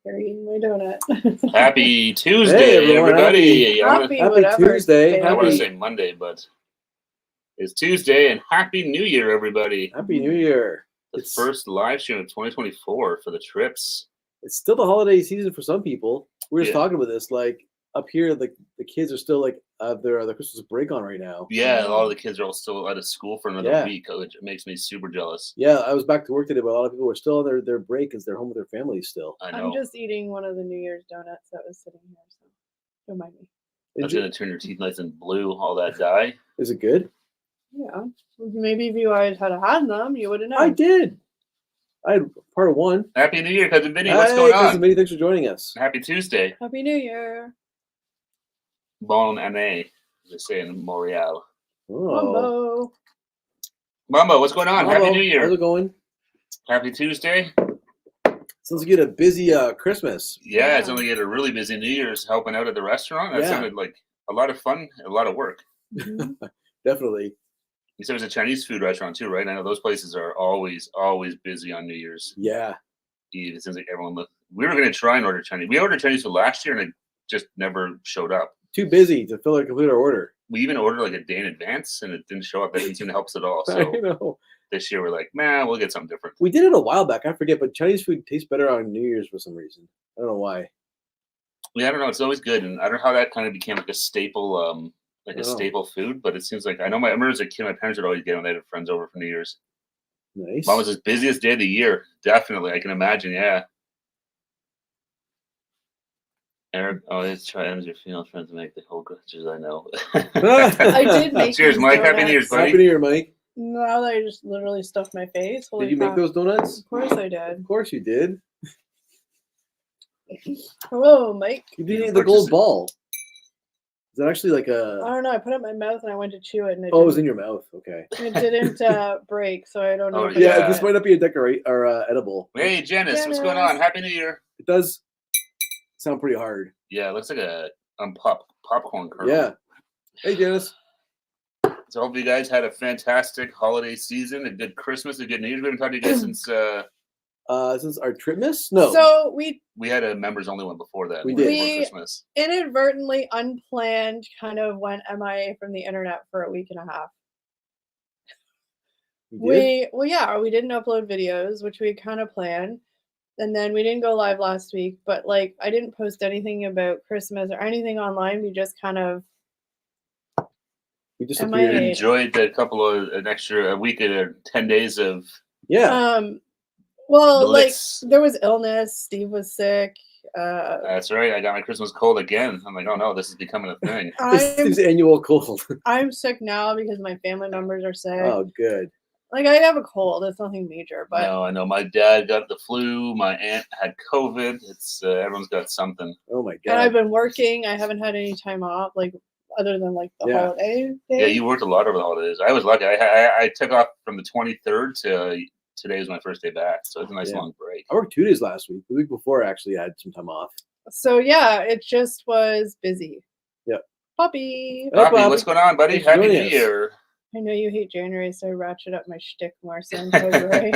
Here eating my donut. Happy Tuesday, Hey, everyone. everybody. Happy Happy whatever Tuesday. day. I want to Happy- say Monday, but it's Tuesday, and Happy New Year, everybody. Happy New Year. The It's first live stream of 2024 for the trips. It's still the holiday season for some people. We were just Yeah. talking about this. Like up here, the kids are still like their Christmas break on right now. Yeah, a lot of the kids are all still out of school for another Yeah. week, which makes me super jealous. Yeah, I was back to work today, but a lot of people were still on their break because they're home with their families still. I know. I'm just eating one of the New Year's donuts that was sitting here, so don't mind me. That's going to turn your teeth nice and blue, all that dye. Is it good? Yeah. Maybe if you guys had had them, you would have known. I did. I had part of one. Happy New Year, Cousin Vinny. What's Hey, going Cousin on? Vinny, thanks for joining us. Happy Tuesday. Happy New Year. Bon année, as they say in Montreal. Oh, Mambo. Mambo, what's going on? Happy Hello. New Year. How's it going? Happy Tuesday. Sounds like you had a busy Christmas. Yeah, it's only had a really busy New Year's helping out at the restaurant. That Yeah. sounded like a lot of fun, a lot of work. Mhm. Definitely. You said it was a Chinese food restaurant too, right? I know those places are always busy on New Year's Yeah. Eve. It seems like everyone. We were going to try and order Chinese. We ordered Chinese food last year, and it just never showed up. Too busy to fill or complete our order. We even ordered like a day in advance, and it didn't show up. That didn't seem to help us at all. I So know. this year we're like, man, we'll get something different. We did it a while back. I forget, but Chinese food tastes better on New Year's for some reason. I don't know why. Yeah, I don't know. It's always good, and I don't know how that kind of became like a staple, like Oh. a staple food. But it seems like I remember as a kid, my parents would always get when they had friends over for New Year's. Nice. Mine was the busiest day of the year. Definitely, I can imagine. Yeah. Eric, it's try ends your female friends make the whole gestures. I know. I did make Cheers, these Mike. Happy New Year's, donuts. buddy. Happy New Year, Mike. Now that I just literally stuffed my face. Holy Did you make crap. those donuts? Of course I did. Of course you did. Hello, Mike. You didn't You eat the purchased gold it. ball. Is that actually like I a? don't know. I put it in my mouth and I went to chew it, and Oh, it was in your mouth. Okay. it didn't break, so I don't know. Oh, if I Yeah, got this it. might not be a decorate or edible. Hey, Janice, what's going on? Janice. Happy New Year. It does sound pretty hard. Yeah, it looks like a popcorn kernel. Yeah. Hey, Janice. So hope you guys had a fantastic holiday season, a good Christmas, a good New Year's. We haven't talked to you guys since Since our trip miss? No. So we we had a members only one before that. We before did. Christmas. inadvertently, unplanned, kind of went MIA from the internet for a week and a half. we did? We didn't upload videos, which we kind of planned. And then we didn't go live last week, but like I didn't post anything about Christmas or anything online. We just kind of We MIA. disappeared. Enjoyed a week or 10 days of Yeah. well, Blitz. like there was illness, Steve was sick. That's right. I got my Christmas cold again. I'm like, oh no, this is becoming a thing. This is annual cold. I'm sick now because my family members are sick. Oh, good. Like I have a cold. It's nothing major, but No, I know my dad got the flu. My aunt had COVID. It's everyone's got something. Oh my and I've god. been working. I haven't had any time off, like other than like the Yeah. holiday days. Yeah, you worked a lot over the holidays. I was lucky. I took off from the 23rd to today was my first day back, so it's a nice Yeah. long break. I worked 2 days last week. The week before, I actually had some time off. So yeah, it just was busy. Yep. Puppy. Hey, Bobby, Bobby. what's going on, buddy? Thanks for Happy New joining us. Year. I know you hate January, so I ratchet up my shtick more so in February.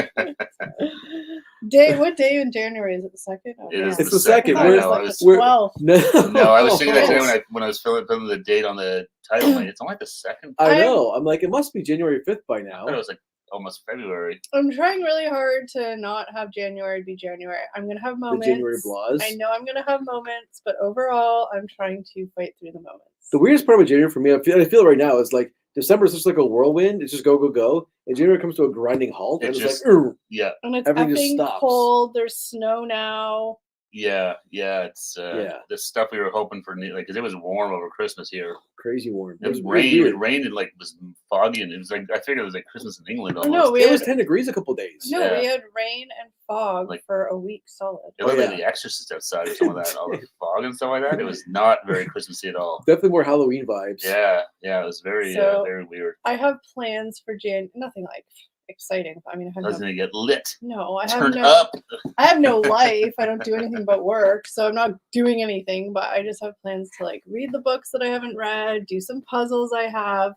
What day in January is it? The second? Oh, It is man. It's the second. I We're- thought it I was was- like the 12th. No, No, I was thinking that today Yes. when I was filling the date on the title. Like, it's only the second. I I'm- know. I'm like, it must be January 5th by I now. thought it was like almost February. I'm trying really hard to not have January be January. I'm gonna have The moments. January blahs. I know I'm gonna have moments, but overall, I'm trying to fight through the moments. The weirdest part about January for me, I feel right now, is like December is just like a whirlwind. It's just go, go, go. And January comes to a grinding halt. It And it's just- like, "Ugh." Yeah, And it's everything just effing stops. cold. There's snow now. yeah. It's Yeah. the stuff we were hoping for, like, because it was warm over Christmas here. Crazy warm. It was weird. It rained and like was foggy, and it was like I figured it was like Christmas in England Oh, almost. no, we It had was 10 degrees a couple days. no, Yeah. we had rain and fog Like- for a week solid. It looked Oh, like yeah. The Exorcist outside or some of that, all the fog and stuff like that. It was not very Christmassy at all. Definitely more Halloween vibes. Yeah, it was very, So- very weird. I have plans for nothing like exciting. I mean, I I have was no, gonna get lit, I have turn no, up. I have no life. I don't do anything but work, so I'm not doing anything. But I just have plans to like read the books that I haven't read, do some puzzles I have,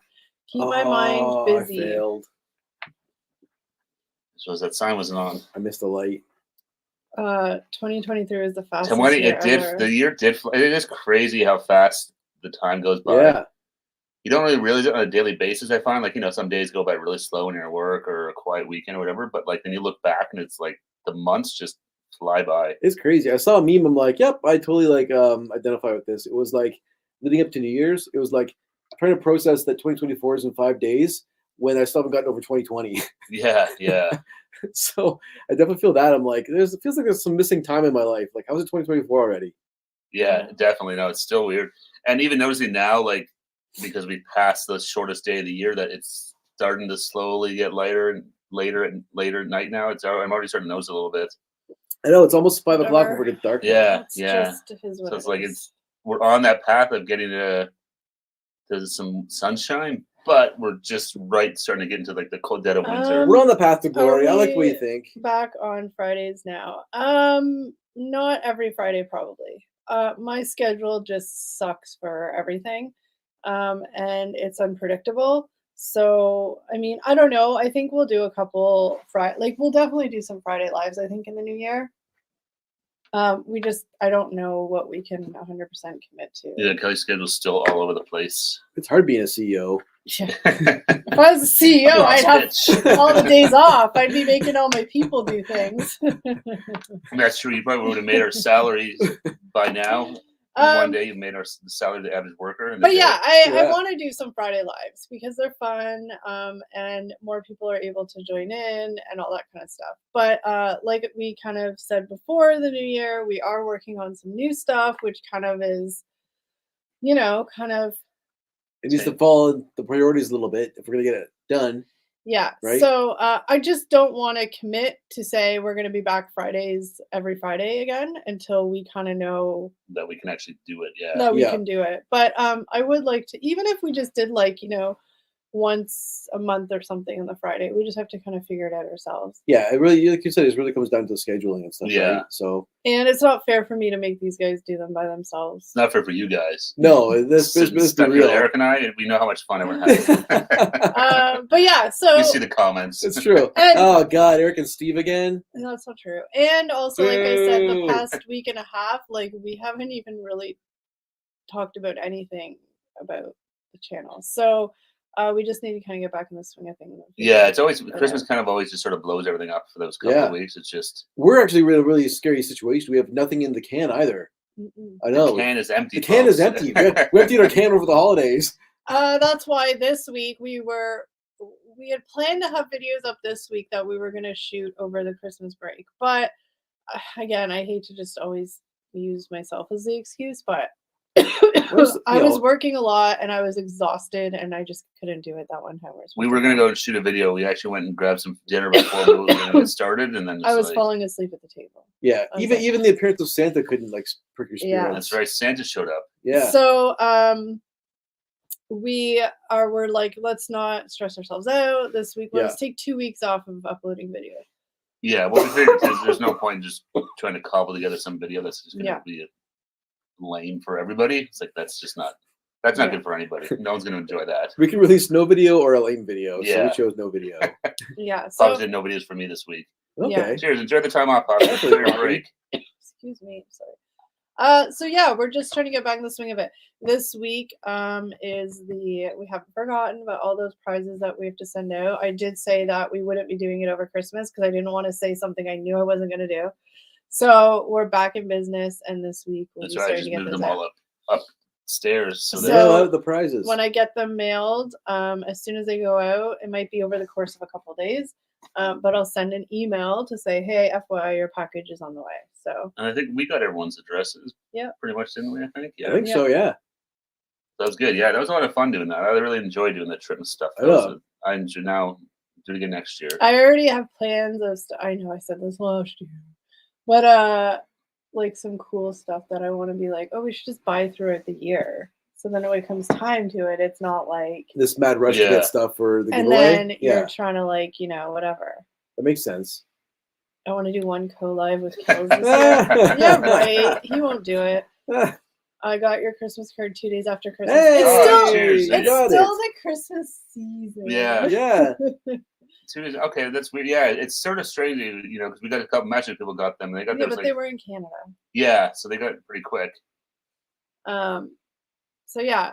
keep my mind Oh, busy. I failed. So that sign wasn't on. I missed the light. 2023 was the fastest 20, year it did. ever. The year did. It is crazy how fast the time goes by. Yeah. You don't really realize it on a daily basis. I find, like, some days go by really slow when you're at work or a quiet weekend or whatever. But like then you look back and it's like the months just fly by. It's crazy. I saw a meme. I'm like, yep, I totally identify with this. It was like leading up to New Year's. It was like trying to process that 2024 is in 5 days when I still haven't gotten over 2020. Yeah, yeah. So I definitely feel that. I'm like, it feels like there's some missing time in my life. Like, how's it 2024 already? Yeah, definitely. No, it's still weird. And even noticing now, like, because we passed the shortest day of the year, that it's starting to slowly get lighter and later at night now. I'm already starting to notice it a little bit. I know it's almost 5 o'clock Whatever. before it gets dark. Yeah, That's yeah. just his what So it's it like is. we're on that path of getting to some sunshine, but we're just starting to get into like the cold dead of winter. We're on the path to glory. I like the way you we think. back on Fridays now. Not every Friday, probably. My schedule just sucks for everything. And it's unpredictable. So, I mean, I don't know. I think we'll do a couple we'll definitely do some Friday lives, I think, in the new year. I don't know what we can 100% commit to. Yeah, Kelly's schedule's still all over the place. It's hard being a CEO. Yeah. If I was a CEO, I'd have all the days off. I'd be making all my people do things. That's true. You probably would have made our salaries by now. One day you made the salary of the average worker. In the But day. yeah, I Yeah. want to do some Friday lives because they're fun, and more people are able to join in and all that kind of stuff. But like we kind of said before the new year, we are working on some new stuff, which kind of is, kind of It needs to follow the priorities a little bit if we're gonna get it done. yeah. Right? So I just don't want to commit to say we're going to be back Fridays every Friday again until we kind of know that we can actually do it. Yeah. that we Yeah. can do it. But I would like to, even if we just did once a month or something on the Friday, we just have to kind of figure it out ourselves. Yeah, it really, like you said, it really comes down to scheduling and stuff. Yeah. Right? So And it's not fair for me to make these guys do them by themselves. It's not fair for you guys. no, this Stuck be with real. Eric and I, we know how much fun we're having. But yeah, so You see the comments. It's true. And- Oh God, Eric and Steve again. no, that's not true. And also, like I said, the Boo. past week and a half, like we haven't even really talked about anything about the channel. So we just need to kind of get back in the swing of things. Yeah, it's always Christmas. Kind of always just sort of blows everything up for those couple Yeah. of weeks. It's just We're actually in a really scary situation. We have nothing in the can either. Mm-mm. I know. the can is empty. The can is folks. empty. We emptied our can over the holidays. That's why this week we had planned to have videos up this week that we were going to shoot over the Christmas break. But again, I hate to just always use myself as the excuse, but I was working a lot and I was exhausted and I just couldn't do it that one time. We were gonna go and shoot a video. We actually went and grabbed some dinner before we were gonna get started, and then I was like, falling asleep at the table. Yeah, Okay. even the appearance of Santa couldn't like prick your Yeah. spirits. That's right. Santa showed up. Yeah. So we're like, let's not stress ourselves out this week. Let's take 2 weeks off of uploading video. Yeah. What we figured is there's no point in just trying to cobble together some video that's just gonna be lame for everybody. It's like that's not good for anybody. No one's gonna enjoy that. We can release no video or a lame video. So Yeah. we chose no video. Yeah. So Obviously, no videos for me this week. Okay. Yeah. Cheers. Enjoy the time off, Poppy. Enjoy your break. excuse me, sorry. So yeah, we're just trying to get back in the swing of it. This week we haven't forgotten about all those prizes that we have to send out. I did say that we wouldn't be doing it over Christmas because I didn't want to say something I knew I wasn't going to do. So we're back in business, and this week we'll That's be right. starting Just to get move those them out. all upstairs. So, So- that Yeah, the prizes. When I get them mailed, as soon as they go out, it might be over the course of a couple of days, but I'll send an email to say, hey, FYI, your package is on the way. So and I think we got everyone's addresses. Yeah. Pretty much, didn't we? I think. Yeah. I think so. Yeah. That was good. Yeah, that was a lot of fun doing that. I really enjoyed doing that trip and stuff. I know. I enjoy now. Do it again next year. I already have plans of I know I said this last year, but like some cool stuff that I want to be like, oh, we should just buy throughout the year. So then when it comes time to it, it's not like, This mad rush to Yeah. get stuff for the and giveaway. then Yeah, you're trying to like, whatever. that makes sense. I want to do one co-live with Kills this year. Yeah, right. He won't do it. I got your Christmas card 2 days after Christmas. Hey, it's still, cheers. you it's got still it. the Christmas season. Yeah. Yeah. 2 days. Okay, that's weird. Yeah, it's sort of strange, because we got a couple Mexican people got them. And they got Yeah, theirs but like they were in Canada. yeah, so they got it pretty quick. So yeah,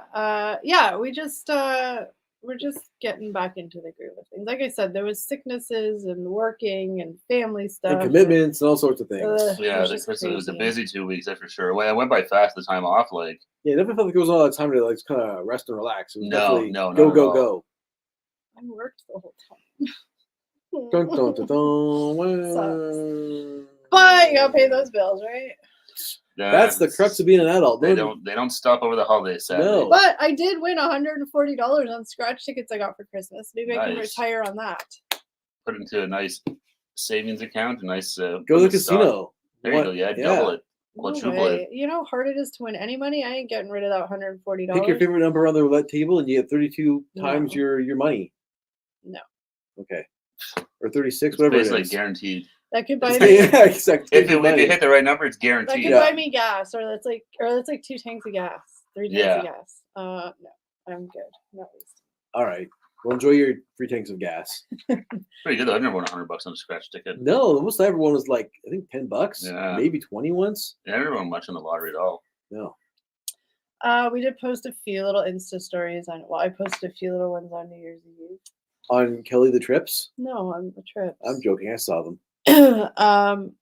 we're just getting back into the groove of things. Like I said, there was sicknesses and working and family stuff And commitments and all sorts of things. Ugh. Yeah, It's just it was a crazy. busy 2 weeks, that's for sure. Well, it went by fast. The time off, like Yeah, it never felt like there was a lot of time to like kind of rest and relax. It was No, definitely no, not go, at go, all. go. I worked the whole Dun, time. dun, dun, dun. But you gotta pay those bills, right? That's the crux of being an adult. They No, don't stop over the holidays. Sadly. No. But I did win $140 on scratch tickets I got for Christmas. Maybe I can Nice. retire on that. Put it into a nice savings account. A nice go to the casino. There you go. Yeah, double it. No Quadruple it. way. You know how hard it is to win any money? I ain't getting rid of that $140. Pick your favorite number on the roulette table, and you get 32 times No. your money. No. Okay. Or 36, It's whatever it basically is. guaranteed. That could buy me Yeah, exactly. If you hit the right number, it's that guaranteed. could Yeah. buy me gas, or that's like 2 tanks of gas, 3 tanks Yeah. of gas. No, I'm good. Not least. All right. Well, enjoy your 3 tanks of gas. Pretty good though. I've never won $100 on a scratch ticket. No, the most I ever won was like, I think $10, Yeah. maybe 20 once. Yeah, I never won much on the lottery at all. No. We did post a few little Insta stories on. Well, I posted a few little ones on New Year's Eve. On Kelly the Trips? No, on the trips. I'm joking. I saw them.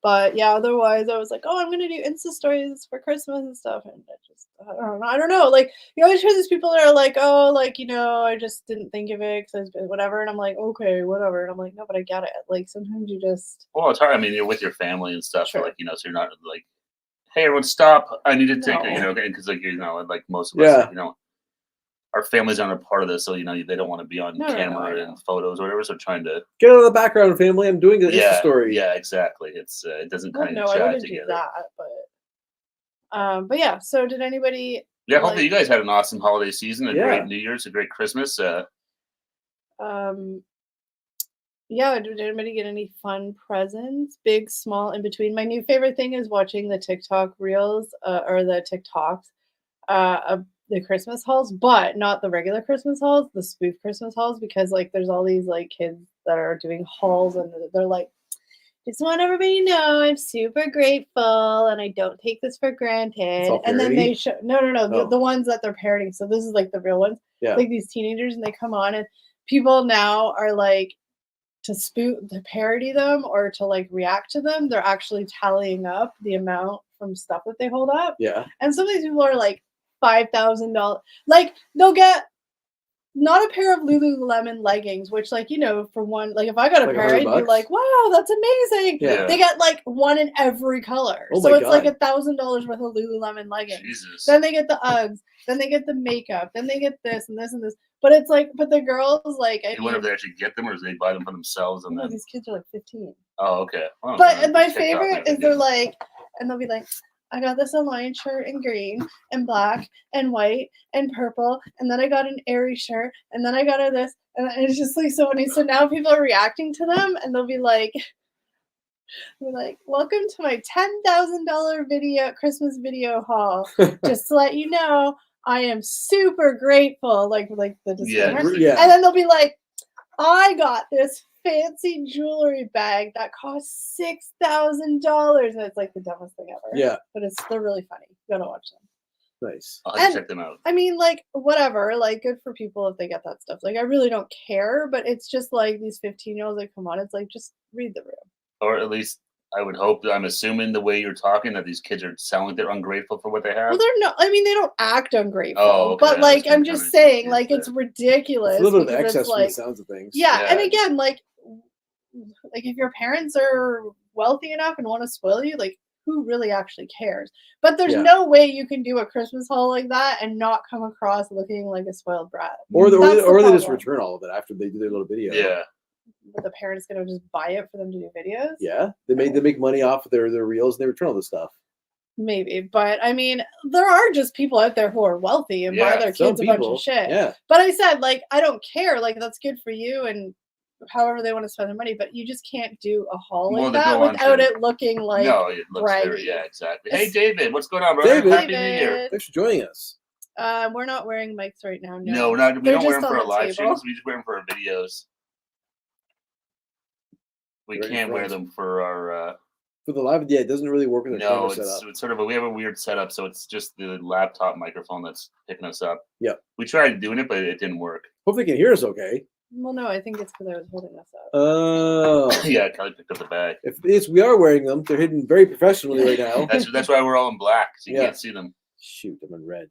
But yeah, otherwise I was like, oh, I'm gonna do Insta stories for Christmas and stuff, and I don't know. Like you always hear these people that are like, oh, like I just didn't think of it because whatever, and I'm like, okay, whatever, and I'm like, no, but I get it. Like sometimes you just Well, it's hard. I mean, you're with your family and stuff, Sure. so so you're not like, hey, everyone, stop! I need to take No. because like most of Yeah. us, our families aren't a part of this, so they don't want to be on No, I camera know. and photos or whatever. So trying to Get out of the background, family. I'm doing an Insta yeah, story. yeah, exactly. It's it doesn't well, kind no, of I chat wouldn't together. do that, but yeah. So did anybody? Yeah, hopefully you like- guys had an awesome holiday season, a Yeah. great New Year's, a great Christmas. Yeah, did anybody get any fun presents? Big, small, in between. My new favorite thing is watching the TikTok reels or the TikToks of the Christmas hauls, but not the regular Christmas hauls, the spoof Christmas hauls, because like there's all these like kids that are doing hauls and they're like, just want everybody to know I'm super grateful and I don't take this for granted. all And then parody? they show no, Oh. the ones that they're parodying. So this is like the real ones. Yeah. Like these teenagers, and they come on and people now are like to parody them or to like react to them, they're actually tallying up the amount from stuff that they hold up. Yeah. And some of these people are like $5,000. Like they'll get not a pair of Lululemon leggings, which like for one, like if I got a Like pair, I'd be $100? like, wow, that's amazing. Yeah. They get like one in every color. Oh so my it's like God. $1,000 worth of Lululemon leggings. Jesus. Then they get the Uggs. Then they get the makeup. Then they get this and this and this. But it's like, but the girls like, You wonder if they actually get them or do they buy them for themselves and no, then these kids are like 15. oh okay. Well, But then my TikTok favorite maybe is they're good. like, and they'll be like, I got this Align shirt in green and black and white and purple, and then I got an Airy shirt, and then I got a this, and it's just like so funny. So now people are reacting to them, and they'll be like, welcome to my $10,000 Christmas video haul. Just to let you know, I am super grateful. Like the disclaimer. Yeah. And then they'll be like, I got this fancy jewelry bag that cost $6,000. And it's like the dumbest thing ever. Yeah. But they're really funny. You gotta watch them. Nice. I'll have and- to check them out. I mean, like, whatever. Like, good for people if they get that stuff. Like, I really don't care, but it's just like these 15-year-olds that come on. It's like, just read the room. Or at least I would hope. I'm assuming the way you're talking that these kids are sound like they're ungrateful for what they have. Well, they're not. I mean, they don't act ungrateful. Oh, okay. But I like, was I'm kinda just saying, confused like, there. it's ridiculous. It's a little bit of because excess it's from the like, sounds of things. yeah, and Yeah. again, like if your parents are wealthy enough and want to spoil you, like, who really actually cares? But there's Yeah. no way you can do a Christmas haul like that and not come across looking like a spoiled brat. Or, That's the or they just problem. return all of it after they do their little video. Yeah. But the parents gonna just buy it for them to do videos. Yeah. They make money off of their reels and they return all this stuff. Maybe, but I mean, there are just people out there who are wealthy and buy Yeah, their Some kids a bunch people. of shit. Yeah. But I said, like, I don't care. Like, that's good for you and however they want to spend their money. But you just can't do a haul Well, like to that go on without to- it looking like. no, it looks very, braggy. yeah, exactly. Hey, It's- David, what's going on, brother? David. Happy New Year. David. Thanks for joining us. We're not wearing mics right now. No, we They're don't wear just them for on our the live table. streams. We just wear them for our videos. We right in can't wear front. them for our. For the live, yeah, it doesn't really work with the No, camera it's setup. sort of we have a weird setup, so it's just the laptop microphone that's picking us up. Yep. We tried doing it, but it didn't work. Hopefully, you can hear us okay. Well, no, I think it's because I was holding this up. Oh, Yeah, Kelly picked up the bag. if it's we are wearing them, they're hidden very professionally right now. That's why we're all in black, so you Yeah. can't see them. Shoot, I'm in red.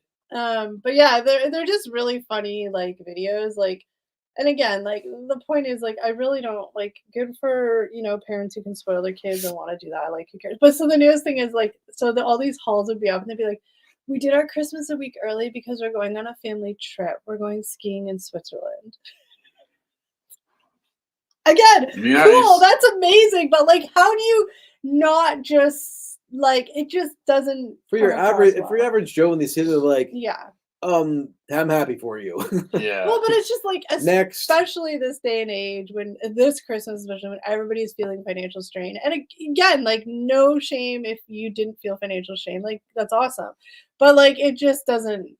But yeah, they're just really funny like videos. Like, and again, like the point is like I really don't like good for parents who can spoil their kids and want to do that. Like who cares? But so the newest thing is like all these hauls would be up and they'd be like, we did our Christmas a week early because we're going on a family trip. We're going skiing in Switzerland. Again, Yeah, cool, that's amazing. But like, how do you not just like it just doesn't For your come across average, well. for your average Joe, when they say they're like, Yeah. I'm happy for you. Yeah. Well, but it's just like Next. especially this day and age when this Christmas, especially when everybody's feeling financial strain. And again, like no shame if you didn't feel financial shame. Like that's awesome. But like it just doesn't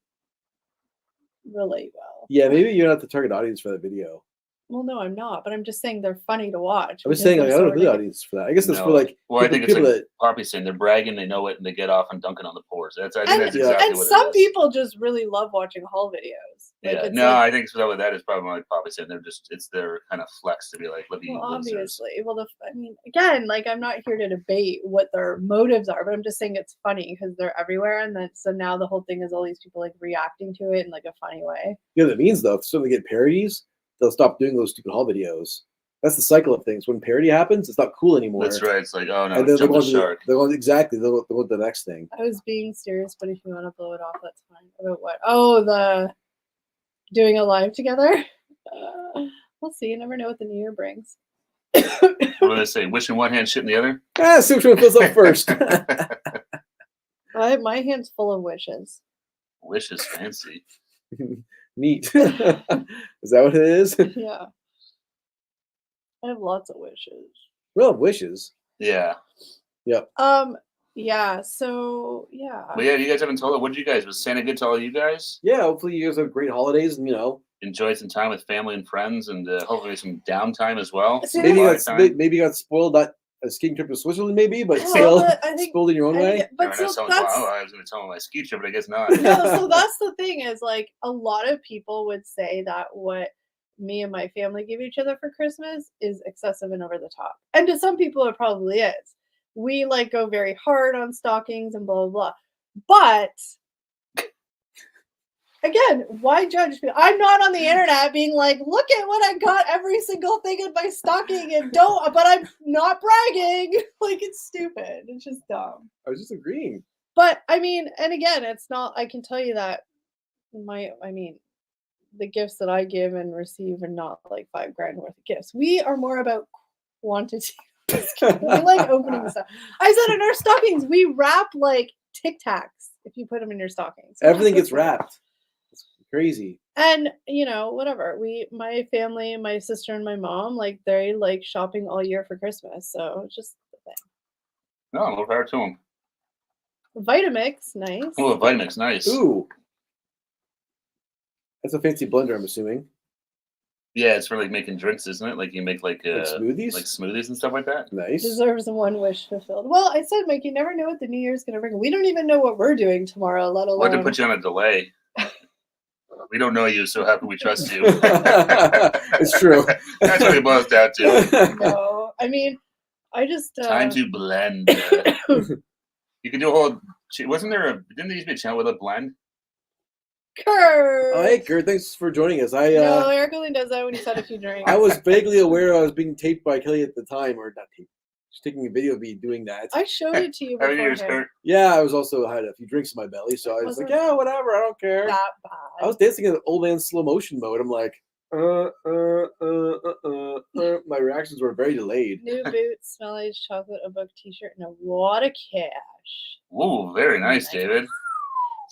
relate well. Yeah, maybe you're not the target audience for that video. Well, no, I'm not, but I'm just saying they're funny to watch. I was because saying, like, they're I don't so know who the ridiculous. audience is for that. I guess that's for No. like Well, I think it's people like Poppy's saying they're bragging, they know it, and they get off and dunking on the poors. I think And, that's exactly and what it some is. people just really love watching haul videos. Like, Yeah, it's no, like, I think so. With that is probably like Poppy saying it's their kind of flex to be like, look at you well, losers. obviously. Well, I mean, again, like I'm not here to debate what their motives are, but I'm just saying it's funny because they're everywhere, and then so now the whole thing is all these people like reacting to it in like a funny way. You know what that means though? If suddenly get parodies, they'll stop doing those stupid haul videos. That's the cycle of things. When parody happens, it's not cool anymore. That's right. It's like, oh no, And then jump the shark. they're going exactly. They'll go to the next thing. I was being serious, but if you want to blow it off, that's fine. About what? Oh, the doing a live together. We'll see. You never know what the new year brings. What do they say? Wish in one hand, shit in the other. See which one fills up first. My hand's full of wishes. Wish is fancy. Neat. Is that what it is? Yeah. I have lots of wishes. Well, wishes. Yeah. Yeah, so yeah. But yeah, you guys haven't told it. What did you guys? Was Santa good to all you guys? Yeah, hopefully you guys have great holidays and Enjoy some time with family and friends, and hopefully some downtime as well. See, maybe Quiet time. maybe you got spoiled at a skiing trip to Switzerland, maybe, but Well, still but I think- spoiled in your own I way. think- but You're so not telling- that's well, I was going to tell them my ski trip, but I guess not. no, so that's the thing is like a lot of people would say that what me and my family give each other for Christmas is excessive and over the top. And to some people it probably is. We like go very hard on stockings and blah blah blah. But again, why judge me? I'm not on the internet being like, look at what I got every single thing in my stocking and don't but I'm not bragging. Like it's stupid. It's just dumb. I was just agreeing. But I mean, and again, it's not I can tell you that the gifts that I give and receive are not like $5,000 worth of gifts. We are more about quantity. We like opening stuff. I said in our stockings, we wrap like Tic Tacs if you put them in your stockings. Everything gets wrapped. It's crazy. And whatever. My family, my sister and my mom, like they like shopping all year for Christmas. So it's just the thing. No, more power to them. Vitamix, nice. Oh, Vitamix, nice. Ooh. That's a fancy blender, I'm assuming. Yeah, it's for like making drinks, isn't it? Like you make like smoothies? like smoothies and stuff like that. Nice. Deserves one wish fulfilled. Well, I said, Mike, you never know what the new year's gonna bring. We don't even know what we're doing tomorrow, let alone. What to put you on a delay? We don't know you, so how can we trust you? It's true. That's what it boils down to. No, I mean, I just Time to blend. You can do a whole. Wasn't there a? Didn't there used to be a channel with a blend? Kurt. Oh, hey, Kurt, thanks for joining us. No, Eric only does that when he's had a few drinks. I was vaguely aware I was being taped by Kelly at the time, or not taped. Just taking a video of me doing that. I showed it to you How many years, beforehand. Kurt? Yeah, I was also had a few drinks in my belly, so I was like, Wasn't yeah, whatever, I don't care. That bad. I was dancing in old man slow motion mode. I'm like, my reactions were very delayed. New boots, smell like chocolate, a book, T-shirt, and a lot of cash. Ooh, very nice, Nice. David.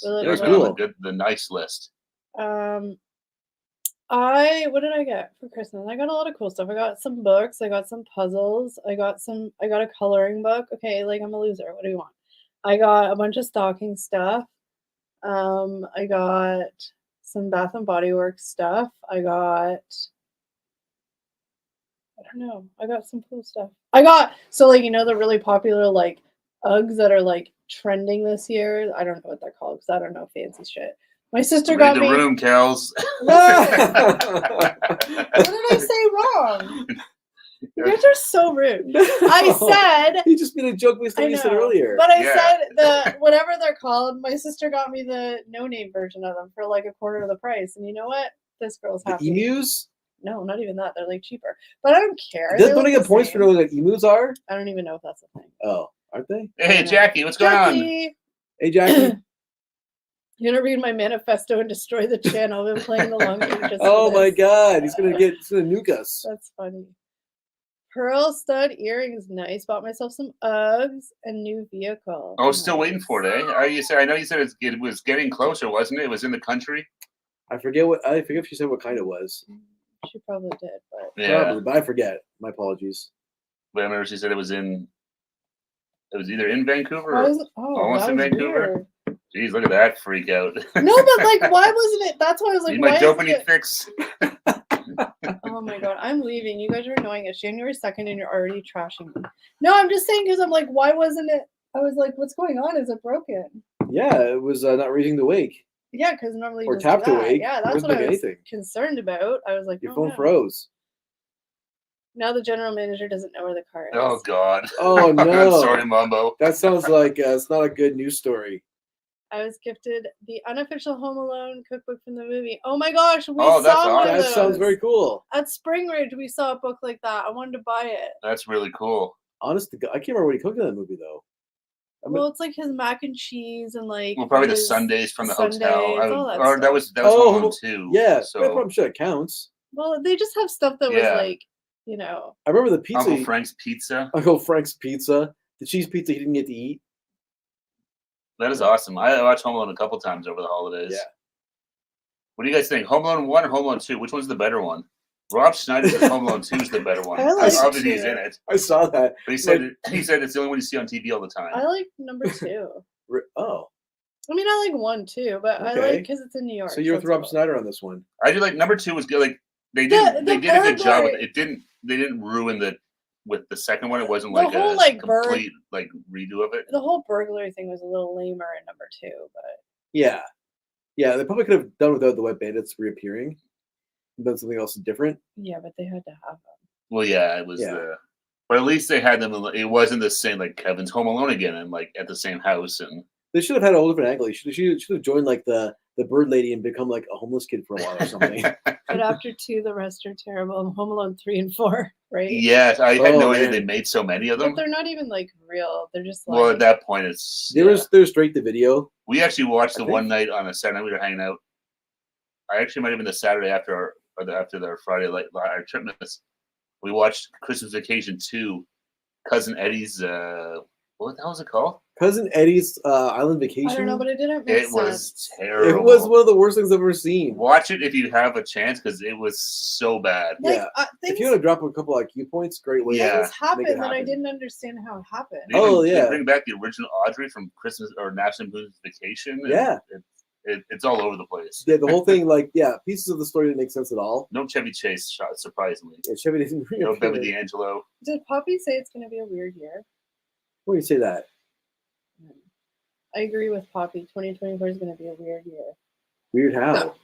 Well, You guys cool. went on the nice list. What did I get for Christmas? I got a lot of cool stuff. I got some books, I got some puzzles, I got a coloring book. Okay, like I'm a loser. What do you want? I got a bunch of stocking stuff. I got some Bath and Body Works stuff. I got I don't know. I got some cool stuff. I got so like the really popular like Uggs that are like trending this year. I don't know what they're called because I don't know fancy shit. My sister Read got the me. room, Kels. Listen, what did I say wrong? You guys are so rude. I said he just made a joke based on I what you said know, earlier. but I Yeah. said the whatever they're called. My sister got me the no-name version of them for like a quarter of the price, and you know what? This girl's The happy. emus? No, not even that. They're like cheaper, but I don't care. Don't They they look get the points for same. knowing what emus are? I don't even know if that's a thing. Oh, aren't they? Hey, know. Jackie, what's going on? Jackie, Hey, Jackie. you're gonna read my manifesto and destroy the channel. I've been playing the long game just Oh for my this. God, he's gonna nuke us. That's funny. Pearl stud earrings, nice. Bought myself some Uggs and new vehicle. Oh, still waiting for Nice. it, eh? I know you said it was getting closer, wasn't it? It was in the country. I forget if she said what kind it was. She probably did, but Yeah, Probably, but I forget. My apologies. but I remember she said it was either in Vancouver why or was almost that in was Vancouver. weird. Jeez, look at that freak out. No, but like, why wasn't it? That's why I was like, Need why my is dopamine it? fix. Oh my god, I'm leaving. You guys are annoying. It's January 2nd and you're already trashing me. No, I'm just saying because I'm like, why wasn't it? I was like, what's going on? Is it broken? Yeah, it was not raising the wake Yeah, because normally you or just do tap to that. wake. Yeah, It that's wasn't what I doing was anything. concerned about. I was like, Your oh, phone no. froze. Now the general manager doesn't know where the car is. Oh God. Oh I'm no! sorry, Mumbo. That sounds like it's not a good news story. I was gifted the unofficial Home Alone cookbook from the movie. Oh my gosh, we Oh, that's saw one of That those. sounds very cool. At Spring Ridge, we saw a book like that. I wanted to buy it. That's really cool. Honest to God, I can't remember what he cooked in that movie though. I mean, Well, it's like his mac and cheese and like Well, probably the his Sundays from the Sundays, hotel. all that Or that stuff. was Oh, Home Alone 2. yeah, So I'm sure it counts. Well, they just have stuff that Yeah. was like, you know. I remember the pizza. Uncle Frank's Pizza. Uncle Frank's pizza, the cheese pizza he didn't get to eat. That is awesome. I watched Home Alone a couple times over the holidays. Yeah. What do you guys think? Home Alone 1 or Home Alone 2? Which one's the better one? Rob Schneider says Home Alone 2 is the better one. I like Obviously, he's two. in it. I saw that. But he said it's the only one you see on TV all the time. I like number 2. Oh, I mean, I like 1 too, but I Okay. like because it's in New York. so you're with that's Rob cool. Schneider on this one. I do like number 2 was good. Like they The did a good job with burglary- it. They didn't ruin with the second one. It wasn't The like whole, a like, complete like redo of it. The whole burglary thing was a little lamer in number 2, but Yeah, yeah. They probably could have done without the wet bandits reappearing, and done something else different. yeah, but they had to have them. Well, yeah, it was Yeah. but at least they had them. It wasn't the same like Kevin's Home Alone again and like at the same house and. They should have had a whole different angle. Should have joined like the bird lady and become like a homeless kid for a while or something. But after 2, the rest are terrible. Home Alone 3 and 4, right? Yes, I had Oh, no idea man. they made so many of But them. they're not even like real. They're just like Well, at that point, it's They're straight to video. we actually watched I the one think- night on a Saturday. We were hanging out. I actually might have been the Saturday after our Friday our trip. We watched Christmas Vacation 2, Cousin Eddie's. What the hell was it called? Cousin Eddie's Island Vacation. I don't know, but it didn't make It sense. was terrible. It was one of the worst things I've ever seen. Watch it if you have a chance because it was so bad. Like, Yeah. things, If you want to drop a couple IQ points, great way. Yeah. things happened that I happen. didn't understand how it happened. They Oh, even- yeah. they bring back the original Audrey from Christmas or National Lampoon's Vacation. and Yeah. it's all over the place. Yeah, the whole thing, like, yeah, pieces of the story didn't make sense at all. No Chevy Chase shot, surprisingly. Yeah, Chevy didn't No reappear. Bebe D'Angelo. Did Poppy say it's going to be a weird year? Why do you say that? I agree with Poppy. 2024 is going to be a weird year. Weird how?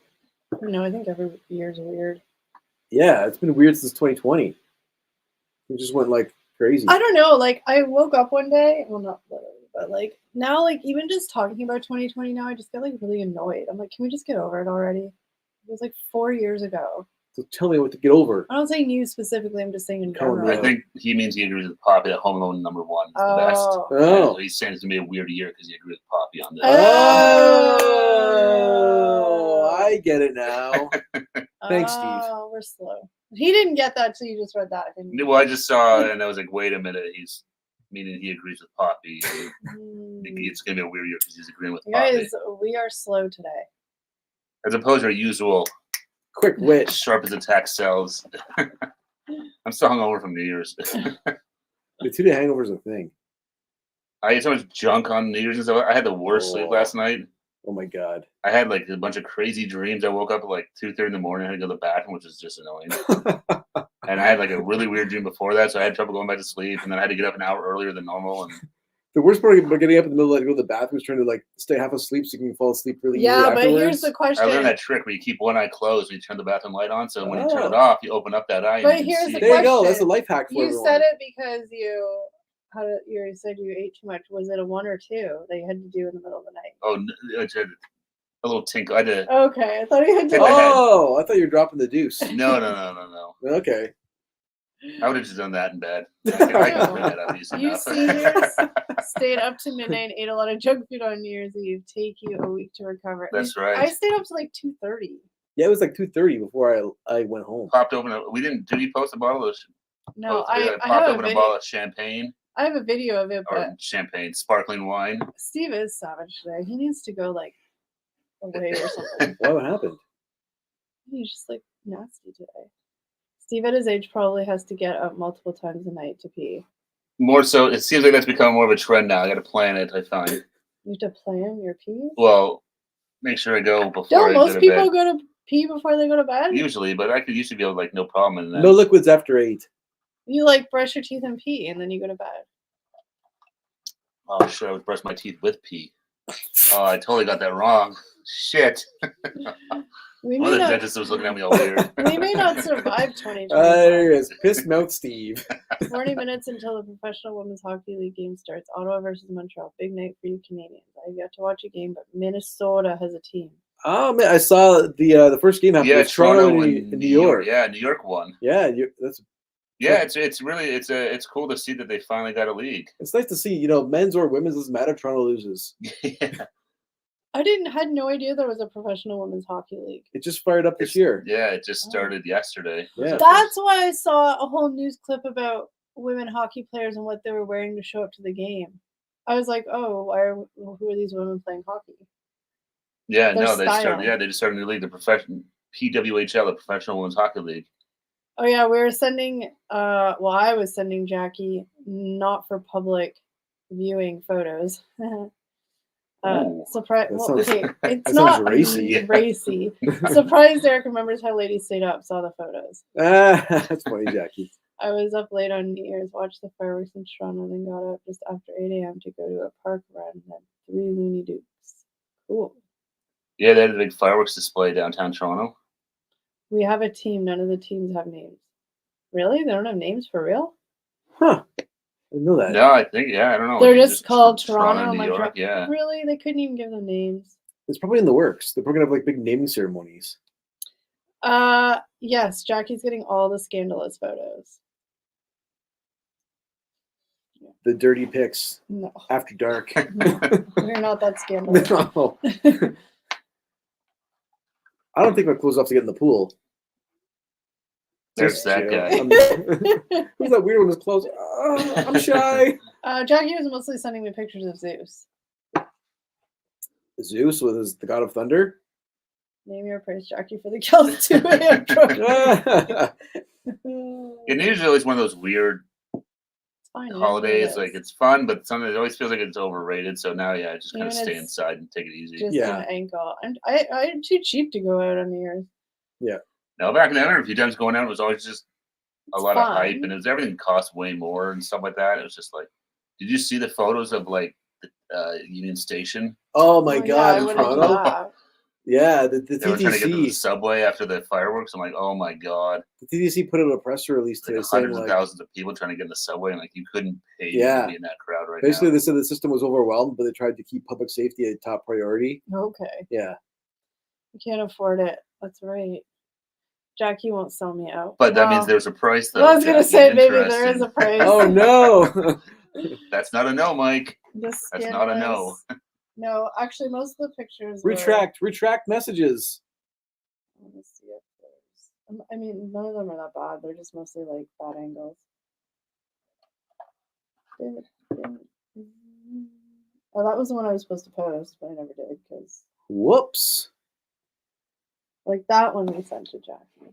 No, I think every year's weird. Yeah, it's been weird since 2020. It just went like crazy. I don't know. Like, I woke up one day, well, not literally, but like now, like even just talking about 2020 now, I just get like really annoyed. I'm like, can we just get over it already? It was like 4 years ago. So tell me what to get over. I'm not saying you specifically. I'm just saying in Come on, general. I Yeah. think he means he agrees with Poppy that Home Alone number 1 is the best. Oh. Oh. So he's saying it's gonna be a weird year because he agrees with Poppy on this. Oh, I get it now. Thanks, Steve. Oh, we're slow. He didn't get that till you just read that, didn't you? Well, I just saw it and I was like, wait a minute, he's meaning he agrees with Poppy. It's gonna be a weird year because he's agreeing with You Poppy. guys, we are slow today. As opposed to our usual Quick wit. sharp as attack cells. I'm still hungover from New Year's. The 2-day hangover is a thing. I had so much junk on New Year's and stuff. I had the worst sleep Oh. last night. Oh my god. I had like a bunch of crazy dreams. I woke up at like 2:30 in the morning. I had to go to the bathroom, which is just annoying. And I had like a really weird dream before that, so I had trouble going back to sleep, and then I had to get up an hour earlier than normal. And The worst part about getting up in the middle of the go to the bathroom is trying to like stay half asleep so you can fall asleep really easily Yeah, but afterwards. here's the I question. learned that trick where you keep one eye closed when you turn the bathroom light on, so when you turn it Oh. off, you open up that eye. But and you here's can the see. There you go. That's a question. life hack for You everyone. said it because you said you ate too much. Was it a 1 or 2 that you had to do in the middle of the night? Oh, it's a little tinkle. I had to. Okay, I thought you had to. Hit the head. Oh, I thought you were dropping the deuce. No. Okay. I would have just done that in bed. I can bring that up easy You enough. seniors stayed up to midnight and ate a lot of junk food on New Year's Eve. Take you a week to recover. That's I right. stayed up to like 2:30. Yeah, it was like 2:30 before I went home. Popped open. Did you post a bottle of? No, I I popped have a open a video. bottle of champagne I have a video of it, but or champagne, sparkling wine. Steve is savage today. He needs to go like away or something. What happened? He's just like nasty today. Steve at his age probably has to get up multiple times a night to pee. More so, it seems like that's become more of a trend now. I got to plan it. I find. You have to plan your pee. Well, make sure I go before Don't I most go to people bed. go to pee before they go to bed? Usually, but I could usually be able to, like, no problem. And then, No liquids after 8. You like brush your teeth and pee, and then you go to bed. oh shit, I would brush my teeth with pee. Oh, I totally got that wrong. Shit. We One may of the not. dentists was looking at me all weird. We may not survive 2020. There he is. Piss mouth Steve. 40 minutes until the Professional Women's Hockey League game starts. Ottawa versus Montreal. Big night for you Canadians. I've yet to watch a game, but Minnesota has a team. Oh man, I saw the first game happen. Yeah, It was Toronto Toronto and New York. Yeah, New York won. Yeah, that's Yeah, it's really it's cool to see that they finally got a league. it's nice to see. Men's or women's doesn't matter. Toronto loses. Yeah. I had no idea there was a Professional Women's Hockey League. It just fired up this year. Yeah, it just started yesterday. Yeah. That's why I saw a whole news clip about women hockey players and what they were wearing to show up to the game. I was like, oh, who are these women playing hockey? Yeah, Their no, they style. started. Yeah, they just started a new league, the PWHL, the Professional Women's Hockey League. Oh yeah, we were sending. I was sending Jackie not for public viewing photos. Ooh, Surprise! that Well, sounds- okay, it's that not sounds racy. racy. Surprised Eric remembers how ladies stayed up, saw the photos. That's funny, Jackie. I was up late on New Year's, watched the fireworks in Toronto, then got up just after 8 a.m. to go to a park run and had 3 Looney Dukes. Cool. Yeah, they had a big fireworks display downtown Toronto. We have a team. None of the teams have names. Really? They don't have names for real? Huh? I didn't know that. No, I think I don't know. They're It's just called Toronto, and New Montreal. York. Yeah. Really? They couldn't even give them names. It's probably in the works. They're probably gonna have like big naming ceremonies. Yes, Jackie's getting all the scandalous photos. The dirty pics No, after dark. we're not that scandalous. No. I don't think my clothes off to get in the pool. There's Just that chill. guy. Who's that weird one with his clothes? I'm shy. Jackie was mostly sending me pictures of Zeus. Zeus was the god of thunder. Name your praise, Jackie, for the Kelly 2 a.m. program. And usually it's one of those weird It's fine, it is what it holidays. is. Like it's fun, but sometimes it always feels like it's overrated. So now, yeah, I just kind of Even stay it's inside and take it easy. just Yeah. an ankle. I'm too cheap to go out on New Year's. No, back in the day, a few times going out, it was always just a It's lot of hype, fun. and everything cost way more and stuff like that. It was just like, did you see the photos of like the Union Station? Oh my Oh, god, yeah, I in wouldn't do Toronto. that. Yeah, the They were trying to get to the TTC. subway after the fireworks. I'm like, oh my god, The TTC put out a press release like today saying hundreds of like thousands of people trying to get in the subway, and like you couldn't pay Yeah. to be in that crowd right basically now. they said the system was overwhelmed, but they tried to keep public safety a top priority. Okay. Yeah. You can't afford it. That's right. Jackie won't sell me out. But that Wow. means there's a price, though. I was going to Jackie. say, maybe there is Interesting. a price. Oh no. That's not a no, Mike. This That's not a no. scandalous. No, actually, most of the pictures were... retract messages. Let me see if there's... I mean, none of them are that bad. They're just mostly, like, bad angles. Oh, that was the one I was supposed to post, but I never did, because... Whoops. Like, that one we sent to Jackie.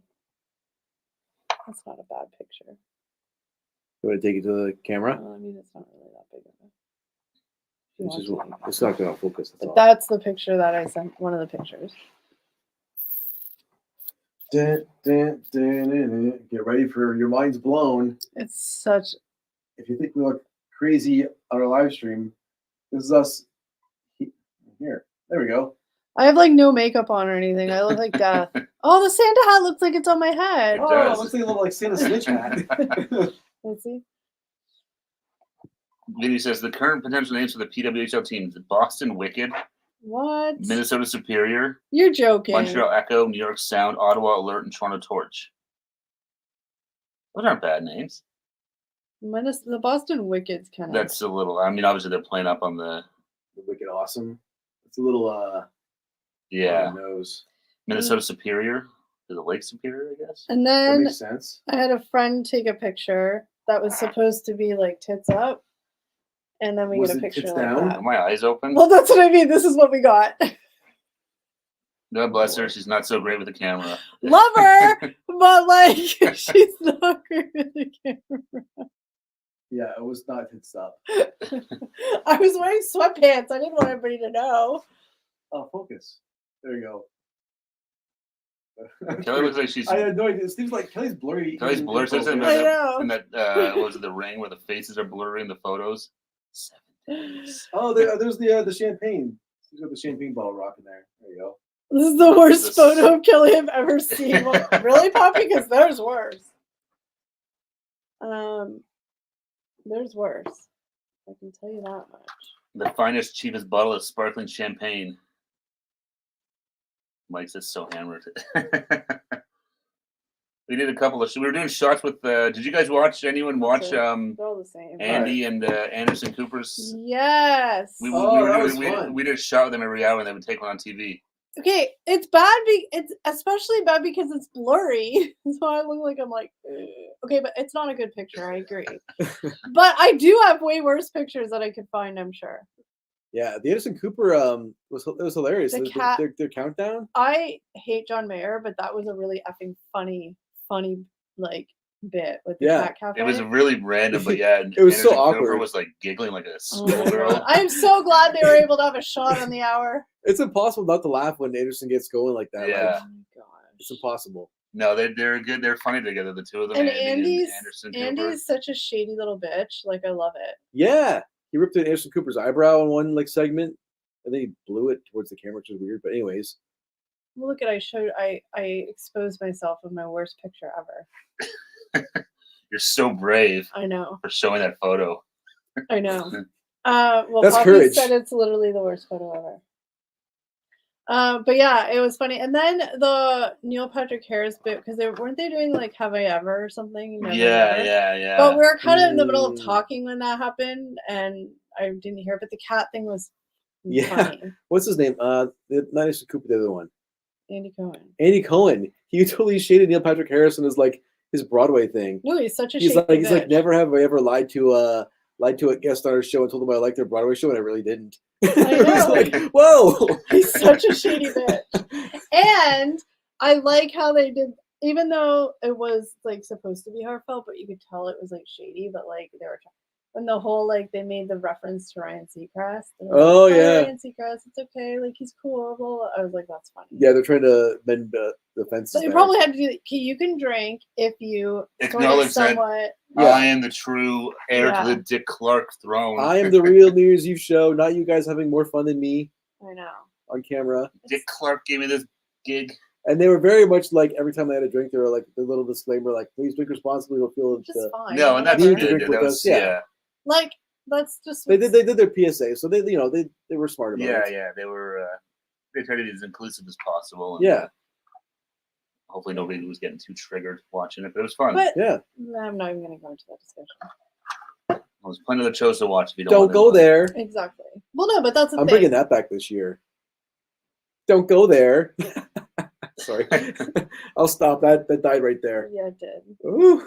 That's not a bad picture. You want to take it to the camera? Well, I mean, it's not really that big of a... If you It's, just, want to. it's not going to focus. That's But all. that's the picture that I sent, one of the pictures. Dun, dun, dun, dun, dun. Get ready for your mind's blown. It's such. If you think we look crazy on our live stream, this is us. Here, there we go. I have like no makeup on or anything. I look like death. Oh, the Santa hat looks like it's on my head. It Oh, does. it looks like a little like Santa Snitch hat. Let's see. Vinny says the current potential names for the PWHL teams: the Boston Wicked, What? Minnesota Superior, You're joking. Montreal Echo, New York Sound, Ottawa Alert, and Toronto Torch. Those aren't bad names. The Boston Wicked's kind of. That's a little. I mean, obviously they're playing up on the. The Wicked Awesome. It's a little Yeah, on the nose. Minnesota Superior. Is it Lake Superior? I guess. And That then makes sense. I had a friend take a picture that was supposed to be like tits up, and then we Was get a it picture tits like down? Are that. my eyes open? Well, that's what I mean. This is what we got. God bless her. She's not so great with the camera. Love her, but like she's not great with the camera. Yeah, it was not tits up. I was wearing sweatpants. I didn't want everybody to know. Oh, focus. There you go. Kelly looks like she's. I had no idea. It seems like Kelly's blurry. Kelly's in blurry. info, Says in yeah. I know. and that what was it, the ring where the faces are blurry in the photos. 7 days. Oh, there's the champagne. She's got the champagne bottle rocking there. There you go. This is the worst This- photo of Kelly I've ever seen. Well, really, Poppy? Because there's worse. There's worse. I can tell you that much. The finest, cheapest bottle of sparkling champagne. Mike says so hammered. We did a couple of. We were doing shots with. Did you guys watch? Anyone watch? They're all the same. Andy and Anderson Cooper's. Yes. We, Oh, we, were that doing- was we, fun. we did a shot with them every hour, and they would take one on TV. Okay, it's bad. It's especially bad because it's blurry. So I look like I'm like, "Ugh." Okay, but it's not a good picture. I agree. But I do have way worse pictures that I could find. I'm sure. Yeah, the Anderson Cooper was hilarious. The Their- cat- their countdown. I hate John Mayer, but that was a really effing funny like bit with the Yeah, cat cafe. It was really random, but yeah, It was so Anderson Cooper awkward. was like giggling like a Oh my schoolgirl. God. I'm so glad they were able to have a shot on the hour. It's impossible not to laugh when Anderson gets going like that. Yeah. Like, Oh my gosh. it's impossible. No, they're good. They're funny together, the two of them. And Andy and Anderson Cooper. Andy's such a shady little bitch. Like I love it. Yeah, he ripped at Anderson Cooper's eyebrow in one like segment, and then he blew it towards the camera, which is weird. But anyways, Well, look at I exposed myself with my worst picture ever. You're so brave I know. for showing that photo. I know. Well, That's Poppy courage. said it's literally the worst photo ever. But yeah, it was funny. And then the Neil Patrick Harris bit, because weren't they doing like Have I Ever or something? Never Yeah, Ever? yeah, yeah. But we were kind of in the middle of Mm. talking when that happened, and I didn't hear. But the cat thing was Yeah. funny. what's his name? Not Anderson Cooper, the other one. Andy Cohen. Andy Cohen. He totally shaded Neil Patrick Harris in his like his Broadway thing. No, he's such a He's shady like bitch. never have I ever lied to a guest on our show and told them I liked their Broadway show, and I really didn't. I It was know. like, whoa. He's such a shady bitch. And I like how they did, even though it was like supposed to be heartfelt, but you could tell it was like shady. But like they were, when the whole like they made the reference to Ryan Seacrest. And they were Oh, like, yeah. Ryan Seacrest, it's okay, like he's cool. Blah, blah. I was like, that's funny. Yeah, they're trying to mend the fences. So they there. probably had to do. Okay, you can drink if you sort of Acknowledge that somewhat. Yeah. I am the true heir Yeah. to the Dick Clark throne. I am the real New Year's Eve show, not you guys having more fun than me I know. on camera. Dick Clark gave me this gig. And they were very much like every time they had a drink, they were like the little disclaimer, like please drink responsibly. We'll feel Which is it. fine. No, and that's Need to whatever. good. drink That with was, us, yeah. yeah. Like that's just They did their PSA, so they they were smart about Yeah, it. yeah. They were they tried to be as inclusive as possible. And, Yeah. hopefully nobody was getting too triggered watching it, but it was fun. But Yeah. I'm not even going to go into that discussion. There's plenty of other shows to watch if you Don't want go there. Exactly. Well, no, but that's the I'm thing. bringing that back this year. Don't go there. Sorry. I'll stop. That died right there. Yeah, it did. Ooh.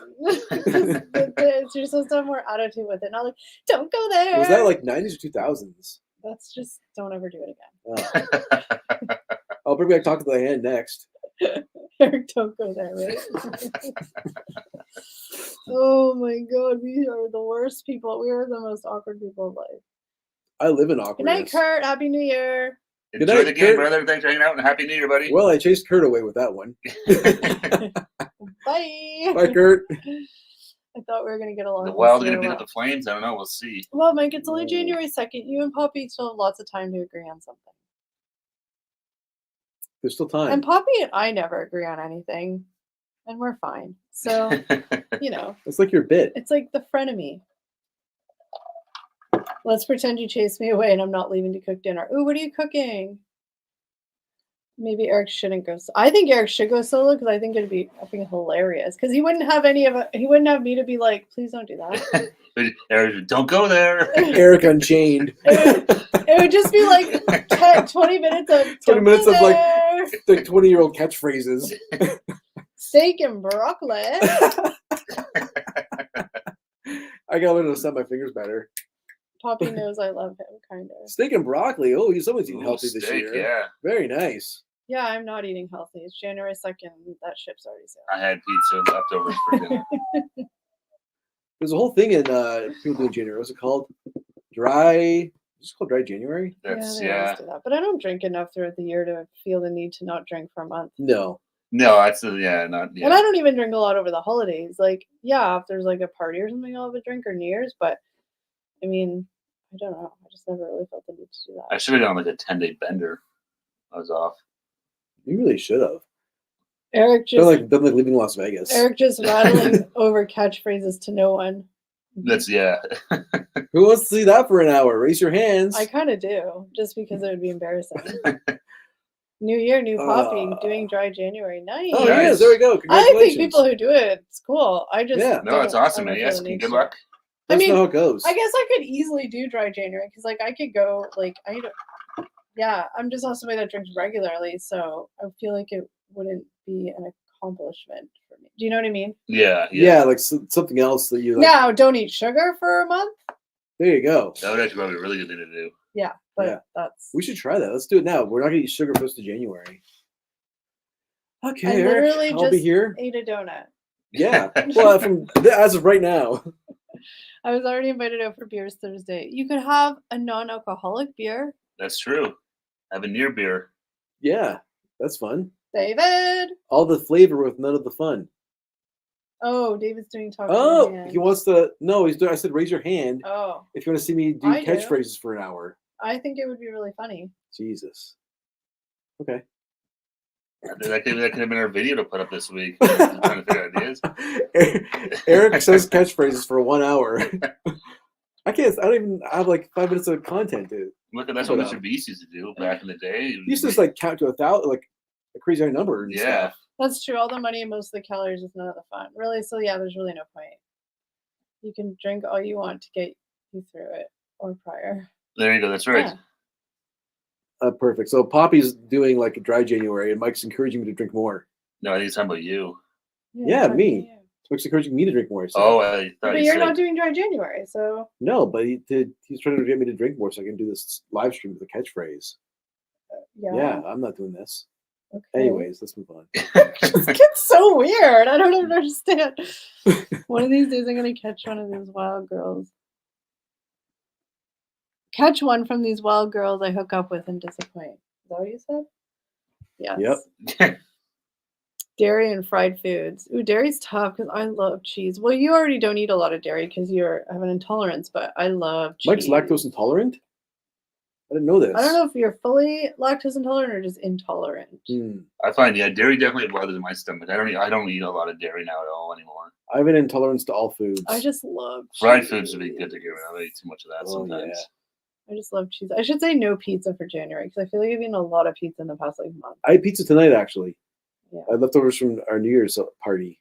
You're supposed to have more attitude with it. Not like, don't go there. Was that like 90s or 2000s? That's just, don't ever do it again. Oh. I'll bring back Talk to the Hand next. Eric, don't go there, right? Oh my god, we are the worst people. We are the most awkward people of life. I live in Good night, awkwardness. Kurt. Happy New Year. Good Enjoy night, the game, Kurt. brother. Thanks for hanging out, and Happy New Year, buddy. Well, I chased Kurt away with that one. Bye. Bye, Kurt. I thought we were gonna get along. The this Wild's year gonna beat well. up the Flames. I don't know. We'll see. Well, Mike, it's only Oh. January 2nd. You and Poppy still have lots of time to agree on something. There's still time. And Poppy and I never agree on anything, and we're fine. So, you know, It's like your bit. it's like the frenemy. Let's pretend you chased me away and I'm not leaving to cook dinner. Ooh, what are you cooking? Maybe Eric shouldn't go. I think Eric should go solo because I think it'd be hilarious. Because he wouldn't have he wouldn't have me to be like, please don't do that. Eric, don't go there. Eric Unchained. It would just be like 20 minutes of 20 minutes of like there. the 20-year-old catchphrases. Steak and broccoli. I gotta learn to set my fingers better. Poppy knows I love him, kind of. Steak and broccoli. Oh, someone's eating Ooh, healthy this steak, year. yeah. Very nice. Yeah, I'm not eating healthy. It's January 2nd. That ship's already sailed. I had pizza leftovers for dinner. There's a whole thing in people do in January. What's it called? Dry. It's called Dry January. That's they always do that. But I don't drink enough throughout the year to feel the need to not drink for a month. No. No, that's not. And I don't even drink a lot over the holidays. Like, yeah, if there's like a party or something, I'll have a drink, or New Year's. But I mean, I don't know. I just never really felt the need to do that. I should have done like a 10-day bender. I was off. You really should have. Eric just Done like leaving Las Vegas. Eric just rattling over catchphrases to no one. That's Who wants to see that for an hour? Raise your hands. I kind of do, just because it would be embarrassing. New year, new Poppy, doing Dry January. Nice. Oh, Nice. yes. There we go. I Congratulations. think people who do it, it's cool. I just Yeah. No, it's awesome, I man. don't Yes, feel the need good to. luck. I Let's mean, know how it goes. I guess I could easily do Dry January because, like, I could go like yeah. I'm just not somebody that drinks regularly, so I feel like it wouldn't be an accomplishment for me. Do you know what I mean? Yeah. Yeah, like something else that you like. Now, don't eat sugar for a month. There you go. That would actually probably be a really good thing to do. Yeah, but Yeah. that's. We should try that. Let's do it now. We're not going to eat sugar first of January. Okay, I Eric, literally I'll just be here. ate a donut. Yeah. Well, as of right now. I was already invited out for beers Thursday. You could have a non-alcoholic beer. That's true. Have a near beer. Yeah, that's fun. David. All the flavor with none of the fun. Oh, David's doing talk. Oh, he wants to. No, he's doing. I said raise your hand Oh, if you want to see me do I do. catchphrases for an hour. I think it would be really funny. Jesus. Okay. That could have been our video to put up this week. I'm trying to figure out ideas. Eric says catchphrases for 1 hour. I don't even have like 5 minutes of content, dude. Look, that's what Mr. Beast used to do back in the day. He used to just like count to 1,000, like a crazy high number. And Yeah. stuff. That's true. All the money and most of the calories is none of the fun. Really? So yeah, there's really no point. You can drink all you want to get you through it or prior. There you go. That's right. Yeah. Perfect. So Poppy's doing like a dry January, and Mike's encouraging me to drink more. No, I think it's talking about you. Yeah, fuck me. you. Mike's encouraging me to drink more. So. Oh, I thought But you you're said. not doing Dry January, so No, but he's trying to get me to drink more so I can do this live stream with a catchphrase. Yeah, I'm not doing this. Okay. Anyways, let's move on. This gets so weird. I don't even understand. One of these days, I'm gonna catch one of these wild girls. Catch one from these wild girls I hook up with and disappoint. Is that what you said? Yes. Yep. Dairy and fried foods. Ooh, dairy's tough because I love cheese. Well, you already don't eat a lot of dairy because you have an intolerance, but I love cheese. Mike's lactose intolerant? I didn't know this. I don't know if you're fully lactose intolerant or just intolerant. I find dairy definitely bothers my stomach. I don't eat a lot of dairy now at all anymore. I have an intolerance to all foods. I just love Fried cheese. foods would be good to get rid of. I eat too much of that Oh, sometimes. yeah. I just love cheese. I should say no pizza for January because I feel like I've eaten a lot of pizza in the past like month. I ate pizza tonight, actually. Yeah. I had leftovers from our New Year's party.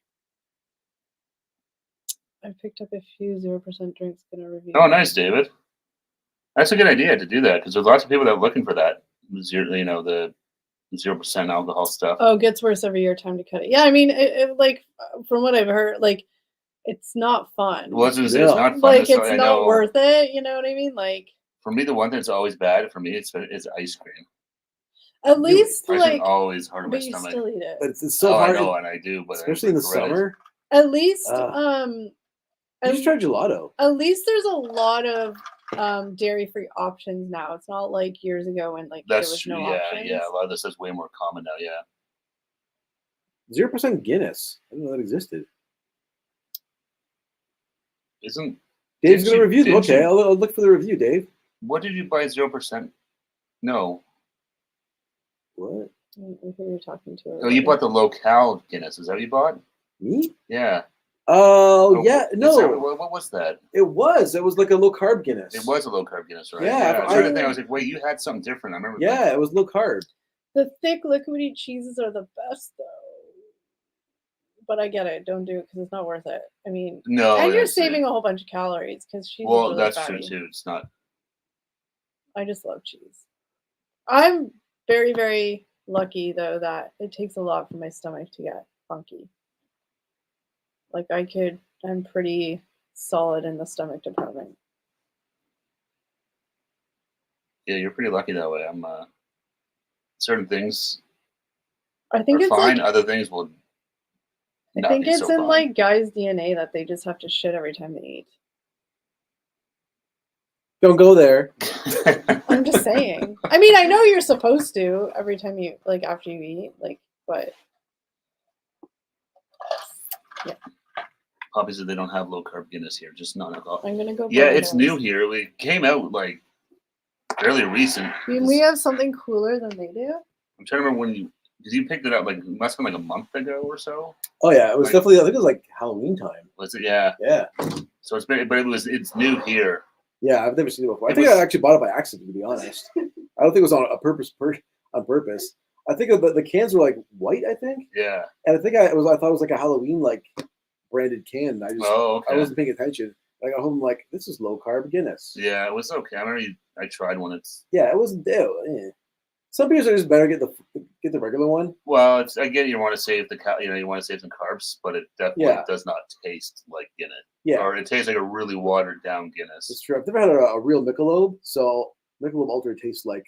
I picked up a few 0% drinks. Gonna review. Oh, nice, David. That's a good idea to do that because there's lots of people that are looking for that. The 0% alcohol stuff. Oh, it gets worse every year. Time to cut it. Yeah, I mean, like from what I've heard, like it's not fun. Well, it's not fun. Like I it's know. not worth it. You know what I mean? Like For me, the one thing that's always bad for me is ice cream. at least Ice cream like, always hard on my but you stomach. still eat it. It's so Oh, hard, I know, and I do, but especially in the regret it. summer. At least You just try gelato. at least there's a lot of dairy-free options now. It's not like years ago when like That's there was true. no Yeah, options. yeah. A lot of this is way more common now. Yeah. 0% Guinness. I didn't know that existed. Isn't Dave's Didn't gonna you- review. didn't Okay, you- I'll look for the review, Dave. what did you buy 0%? No. What? Who you're talking to? Oh, you bought the local Guinness. Is that what you bought? Me? Yeah. Oh yeah, is no. that- what was that? It was like a low carb Guinness. It was a low carb Guinness, right? Yeah, I was trying to think. I was like, wait, you had something different. I remember. Yeah, it was low carb. The thick liquidy cheeses are the best though. But I get it. Don't do it because it's not worth it. I mean, No. and you're that's it. saving a whole bunch of calories because cheese is Well, really that's fatty. true too. It's not. I just love cheese. I'm very, very lucky though that it takes a lot for my stomach to get funky. Like I'm pretty solid in the stomach department. Yeah, you're pretty lucky that way. I'm. Certain things I think are it's fine. like Other things will. I not think be it's so in fine. like guys' DNA that they just have to shit every time they eat. Don't go there. I'm just saying. I mean, I know you're supposed to every time you like after you eat, like, but Poppy said they don't have low carb Guinness here, just non-alcoholic. I'm gonna go. Yeah, buy it's those. new here. It came out like fairly recent. I mean, we have something cooler than they do. I'm trying to remember when because you picked it up like it must have been like a month ago or so. Oh yeah, it was Like- definitely. I think it was like Halloween time. Was it? Yeah. Yeah, So it's been, but it's new here. yeah. I've never seen it before. I It think was- I actually bought it by accident, to be honest. I don't think it was on purpose. On purpose. I think the cans were like white. I think, Yeah. and I think I thought it was like a Halloween like branded can. Oh, I okay. wasn't paying attention. I got home like this is low carb Guinness. Yeah, it was okay. I remember I tried one. It's Yeah, it wasn't. Some beers are just better get the regular one. well, it's I get you want to save you want to save some carbs, but it definitely Yeah. does not taste like Guinness. Yeah, Or it tastes like a really watered down Guinness. it's true. I've never had a real Michelob, so Michelob Ultra tastes like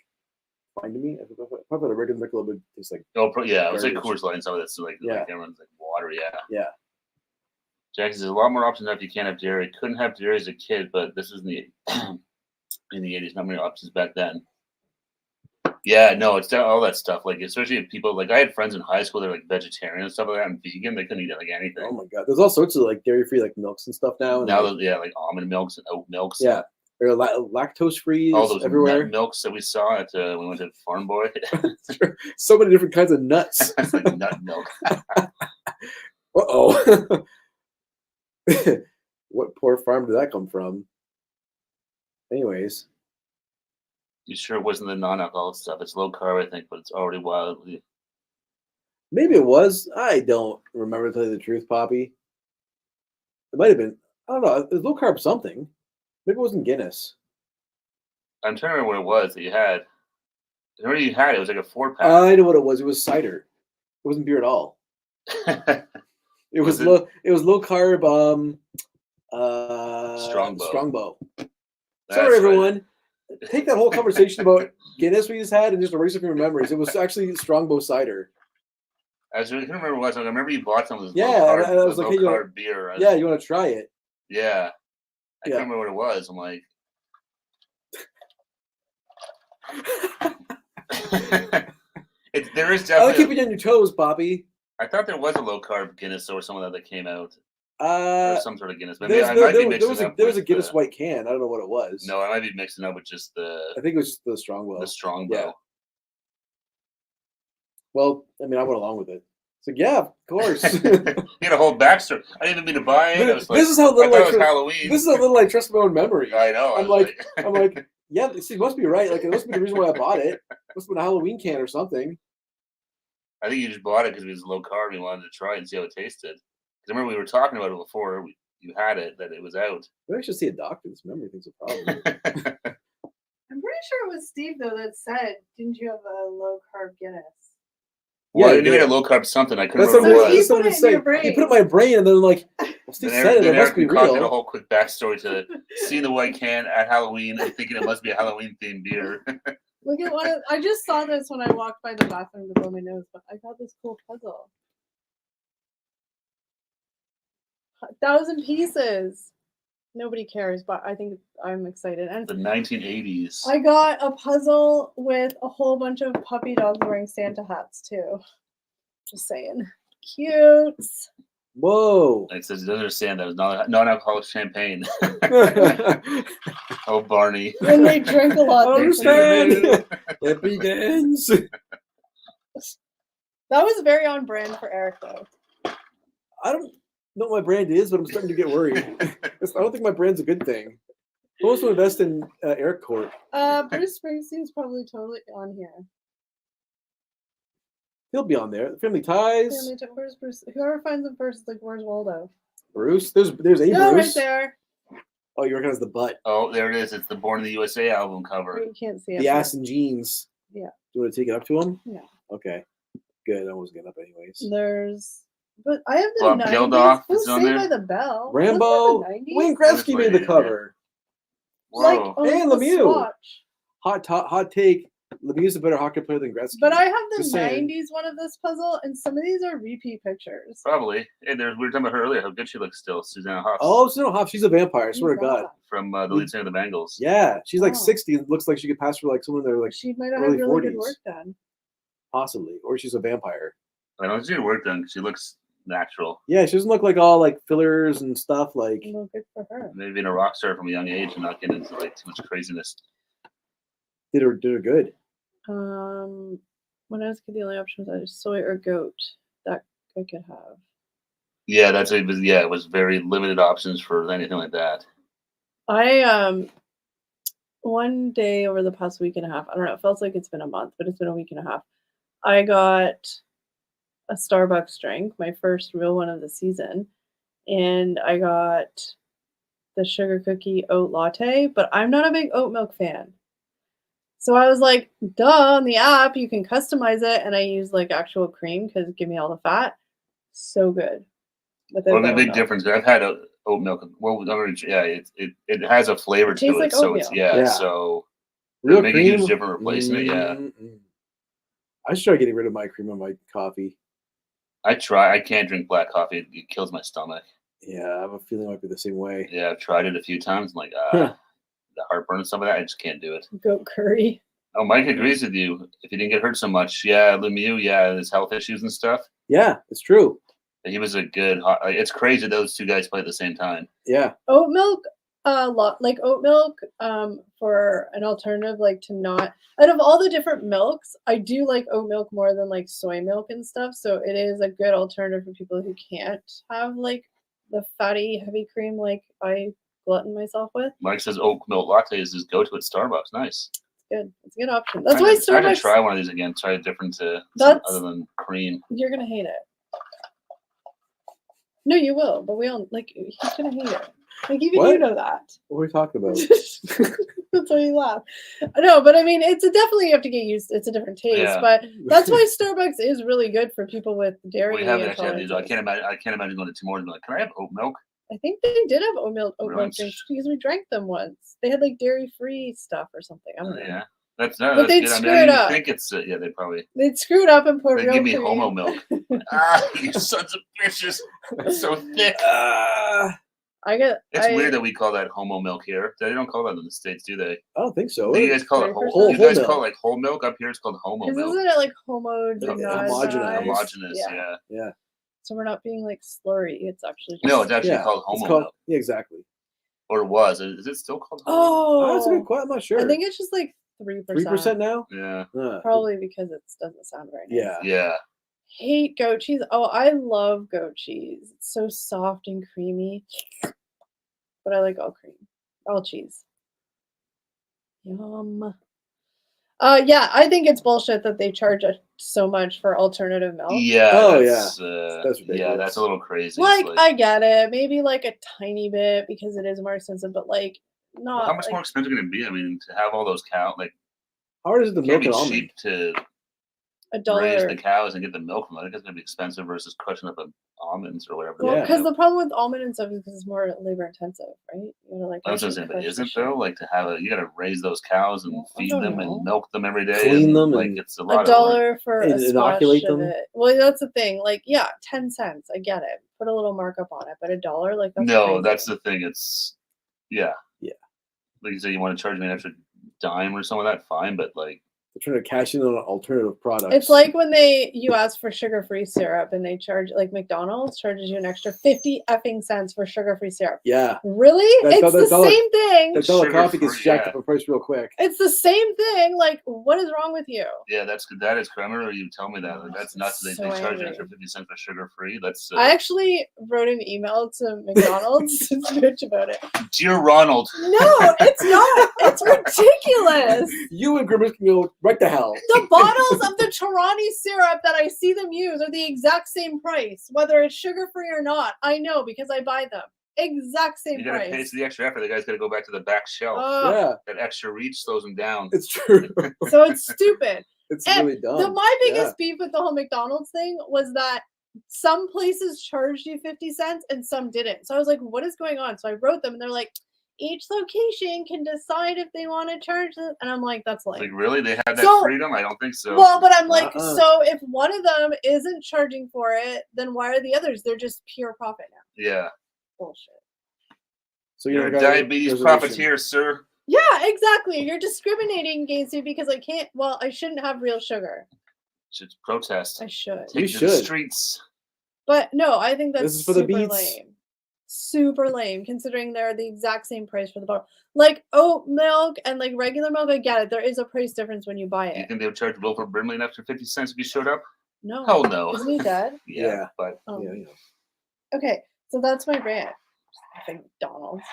fine to me. If I had a regular Michelob, it tastes like Oh, yeah, it was like Garbage. Coors Light and some of that's like Yeah. everyone's like water. Yeah. Yeah. Jackie says a lot more options now if you can't have dairy. Couldn't have dairy as a kid, but this is in the in the 80s. Not many options back then. Yeah, no, it's all that stuff. Like especially if people like I had friends in high school. They're like vegetarian and stuff like that, and vegan. They couldn't eat like anything. oh my god. There's all sorts of like dairy free like milks and stuff now. And, Now, like, yeah, like almond milks and oat milks. yeah, or lactose free all those everywhere. nut milks that we saw at we went to Farm Boy. So many different kinds of nuts. It's like nut milk. Uh-oh. What poor farm did that come from? Anyways, You sure it wasn't the non-alcoholic stuff? It's low carb, I think, but it's already wildly. maybe it was. I don't remember, to tell you the truth, Poppy. It might have been. I don't know. It was low carb something. Maybe it wasn't Guinness. I'm trying to remember what it was that you had. I remember you had it. It was like a 4-pack. I know what it was. It was cider. It wasn't beer at all. It was Was it- low. It was low carb. Strongbow. Strongbow. That's Sorry, right. everyone. Take that whole conversation about Guinness we just had and just erase it from your memories. It was actually Strongbow cider. I couldn't remember what it was. I remember you bought some of this Yeah, low carb, and I was like, low hey, you carb beer. Yeah, you want to try it? Yeah. I Yeah. can't remember what it was. I'm like, there is I'll definitely. keep you on your toes, Poppy. I thought there was a low carb Guinness or some of that came out, or Uh, some sort of Guinness. Maybe I might be there mixing was up there was a with Guinness the- white can. I don't know what it was. No, I might be mixing up with just I think it was just the Strongbow. the Strongbow. yeah. Well, I mean, I went along with it. So yeah, of course. You had a whole backstory. I didn't even mean to buy it. I was like, This is how I little thought I it was trust. Halloween. This is how little I trust my own memory. I know. I I'm was I'm like, yeah, see, it must be right. Like, it must be the reason why I bought it. It must have been a Halloween can or something. I think you just bought it because it was low carb and you wanted to try it and see how it tasted. Because I remember we were talking about it before you had it, that it was out. Maybe I should see a doctor. This memory thing's a problem. I'm pretty sure it was Steve though that said, "Didn't you have a low carb Guinness?" Well, Yeah, I knew yeah. it had low carb something. I couldn't That's what, remember what it So was. he that's put what I'm it in your saying. He put it in my brain, and then like, well, Steve Then said it. It then must be concocted a real. whole quick backstory to seeing the white can at Halloween and thinking it must be a Halloween themed beer. Look at what I just saw this when I walked by the bathroom to blow my nose, but I got this cool puzzle. 1,000 pieces. Nobody cares, but I think I'm excited. And The 1980s. I got a puzzle with a whole bunch of puppy dogs wearing Santa hats too. Just saying. Cute. Whoa. Like says, he doesn't understand that it was non-alcoholic champagne. I Oh, Barney. And they drink a lot. don't they drink- understand. It begins. That was very on brand for Eric though. I don't know what my brand is, but I'm starting to get worried. I don't think my brand's a good thing. Who wants to invest in Eric Court? Bruce Springsteen's probably totally on here. He'll be on there. Family Ties. Family Time, where's Bruce? Whoever finds him first is like, where's Waldo? Bruce. There's a No, right Bruce. there. Oh, you recognize the butt. Oh, there it is. It's the Born in the USA album cover. You can't see it. The but- ass and jeans. Yeah. Do you want to take it up to him? Yeah. Okay. Good. I wasn't getting up anyways. There's, but I have the Bob 90s. Geldof Who's is on Saved there. by the Bell? Rambo. Wasn't that the 90s? Wayne That's Gretzky what made it the is, cover. Like, Whoa. oh, And the Lemieux. swatch. Hot take. Lemieux's a better hockey player than Gretzky. But I have the Just saying. 90s one of this puzzle, and some of these are repeat pictures. Probably. Hey, we were talking about her earlier, how good she looks still. Susanna Hoffs. Oh, Susanna Hoffs, she's a vampire. I swear to Who's God. that? From the lead singer of the Bengals. Yeah, she's like Oh. 60 and looks like she could pass for like someone in their like She might have early had really good 40s. work done. possibly, or she's a vampire. I don't see her work done because she looks natural. Yeah, she doesn't look like all like fillers and stuff. Like Well, good for her. Maybe being a rock star from a young age and not getting into like too much craziness. did her good. When I was a kid, the only option was either soy or goat that I could have. Yeah, it was very limited options for anything like that. I one day over the past week and a half, I don't know, it feels like it's been a month, but it's been a week and a half. I got a Starbucks drink, my first real one of the season, and I got the sugar cookie oat latte, but I'm not a big oat milk fan. So I was like, duh, on the app you can customize it, and I use like actual cream because give me all the fat. So good. Without Well, the the oat big milk. difference. I've had oat milk. Well, it has a flavor It to tastes it, like so it's oatmeal. Yeah. so Real make a cream. huge difference replacing it. Yeah, Mm-mm. I should try getting rid of my cream on my coffee. I try. I can't drink black coffee. It kills my stomach. Yeah, I have a feeling it might be the same way. Yeah, I've tried it a few times. I'm like, Huh. the heartburn and some of that. I just can't do it. Goat curry. Oh, Mike agrees with you. If he didn't get hurt so much, yeah, Lemieux, yeah, his health issues and stuff. Yeah, it's true. He was a good. It's crazy those two guys play at the same time. Yeah, Oat milk, like oat milk, for an alternative, like to not out of all the different milks, I do like oat milk more than like soy milk and stuff. So it is a good alternative for people who can't have like the fatty heavy cream like I glutton myself with. Mike says oat milk latte is his go-to at Starbucks. Nice. Good, it's a good option. That's I why had to Starbucks. try one of these again. Try a different That's- other than cream. You're gonna hate it. No, you will, but we all like. He's gonna hate it. Like even you What? know that. what are we talking about? That's why you laugh. No, but I mean, it's definitely you have to get used. It's a different taste, Yeah. but that's why Starbucks is really good for people with dairy. We haven't actually had these. I intolerances. can't imagine going to Tim Hortons and be like, can I have oat milk? I think they did have oat milk Right. drinks because we drank them once. They had like dairy-free stuff or something. I don't know. Yeah, that's But they'd good. I mean, screw I it didn't up. think it's yeah. They probably They'd screw it up and put they real give me cream. homo milk. You sons of bitches! It's so thick. I get. It's I, weird that we call that homo milk here. They don't call that in the States, do they? I don't think so. You guys call it 30%? whole. You guys Whole call it milk. like whole milk. Up here, it's called homo Because milk. isn't it like homogenized? Homogenized. Homogenous, Yeah. yeah. So we're not being like slurry. It's actually just, No, it's actually Yeah, called it's homo called, milk, yeah, exactly. or it was. Is it still called? Homo Oh, that's a oh, good question. I'm not sure. I think it's just like 3%. 3% now. milk? Yeah, Probably because it doesn't sound very nice. Yeah. yeah. Hate goat cheese. Oh, I love goat cheese. It's so soft and creamy. But I like all cream, all cheese. Yum. Yeah, I think it's bullshit that they charge us so much for alternative milk. Yeah. Oh, that's, That's yeah, ridiculous. that's a little crazy. Like, It's I get it, maybe like a tiny bit because it is more expensive, but like not. how much like, more expensive can it be? I mean, to have all those cows, like, How hard is it to it milk can't be an almond? cheap to $1? raise the cows and get the milk from it. I think it's gonna be expensive versus crushing up almonds or whatever. Well, Yeah. because the problem with almond and stuff is because it's more labor intensive, right? You gotta like. I was gonna actually say, but crush the isn't shit. though? Like to have you gotta raise those cows and Well, I feed don't them know. and milk them every day. Clean and, them like and it's a lot $1 for a And splash inoculate of them? it. Well, that's the thing. Like, yeah, 10 cents. I get it. Put a little markup on it, but $1, like that's No, crazy. that's the thing. It's Yeah. Yeah. Like you say, you want to charge me an extra dime or something like that, fine. But like, They're trying to cash in on alternative products. It's like when you ask for sugar-free syrup and they charge, like McDonald's charges you an extra 50 effing cents for sugar-free syrup. yeah, Really? That's It's all- the that's all- same thing. that dollar coffee gets Sugar-free, jacked yeah. up in price real quick. It's the same thing. Like, what is wrong with you? yeah, that is criminal. You tell me that. Like, that's nuts. They So charge angry. an extra 50 cents for sugar free. That's I actually wrote an email to McDonald's to bitch about it. dear Ronald. No, it's not. It's ridiculous. You and Grimace can go right to hell. The bottles of the Torani syrup that I see them use are the exact same price, whether it's sugar free or not. I know because I buy them. Exact same You gotta pay price. for the extra effort. The guy's gotta go back to the back shelf. Ugh, Yeah, That extra reach slows him down. it's true. so it's stupid. It's And really dumb. My biggest beef with the whole McDonald's thing was that some places charged you 50 cents and some didn't. So I was like, what is going on? So I wrote them and they're like, each location can decide if they want to charge it. And I'm like, that's Like, lame. really? They have that So- freedom? I don't think so. Well, but I'm like, Uh-uh. so if one of them isn't charging for it, then why are the others? They're just pure profit now. yeah. Bullshit. So You're a got a diabetes reservation. profiteer, sir. Yeah, exactly. You're discriminating against me because I can't. Well, I shouldn't have real sugar. Should protest. I should. You Take to the should. streets. But no, I think that's This is for the super beats. lame. Super lame, considering they're the exact same price for the bottle. Like oat milk and like regular milk, I get it. There is a price difference when you buy You it. think they would charge Wilford Brimley an extra 50 cents if you showed up? No. Hell no. Isn't he dead? Yeah. But Oh. Yeah, yeah. Okay, so that's my rant. I think McDonald's.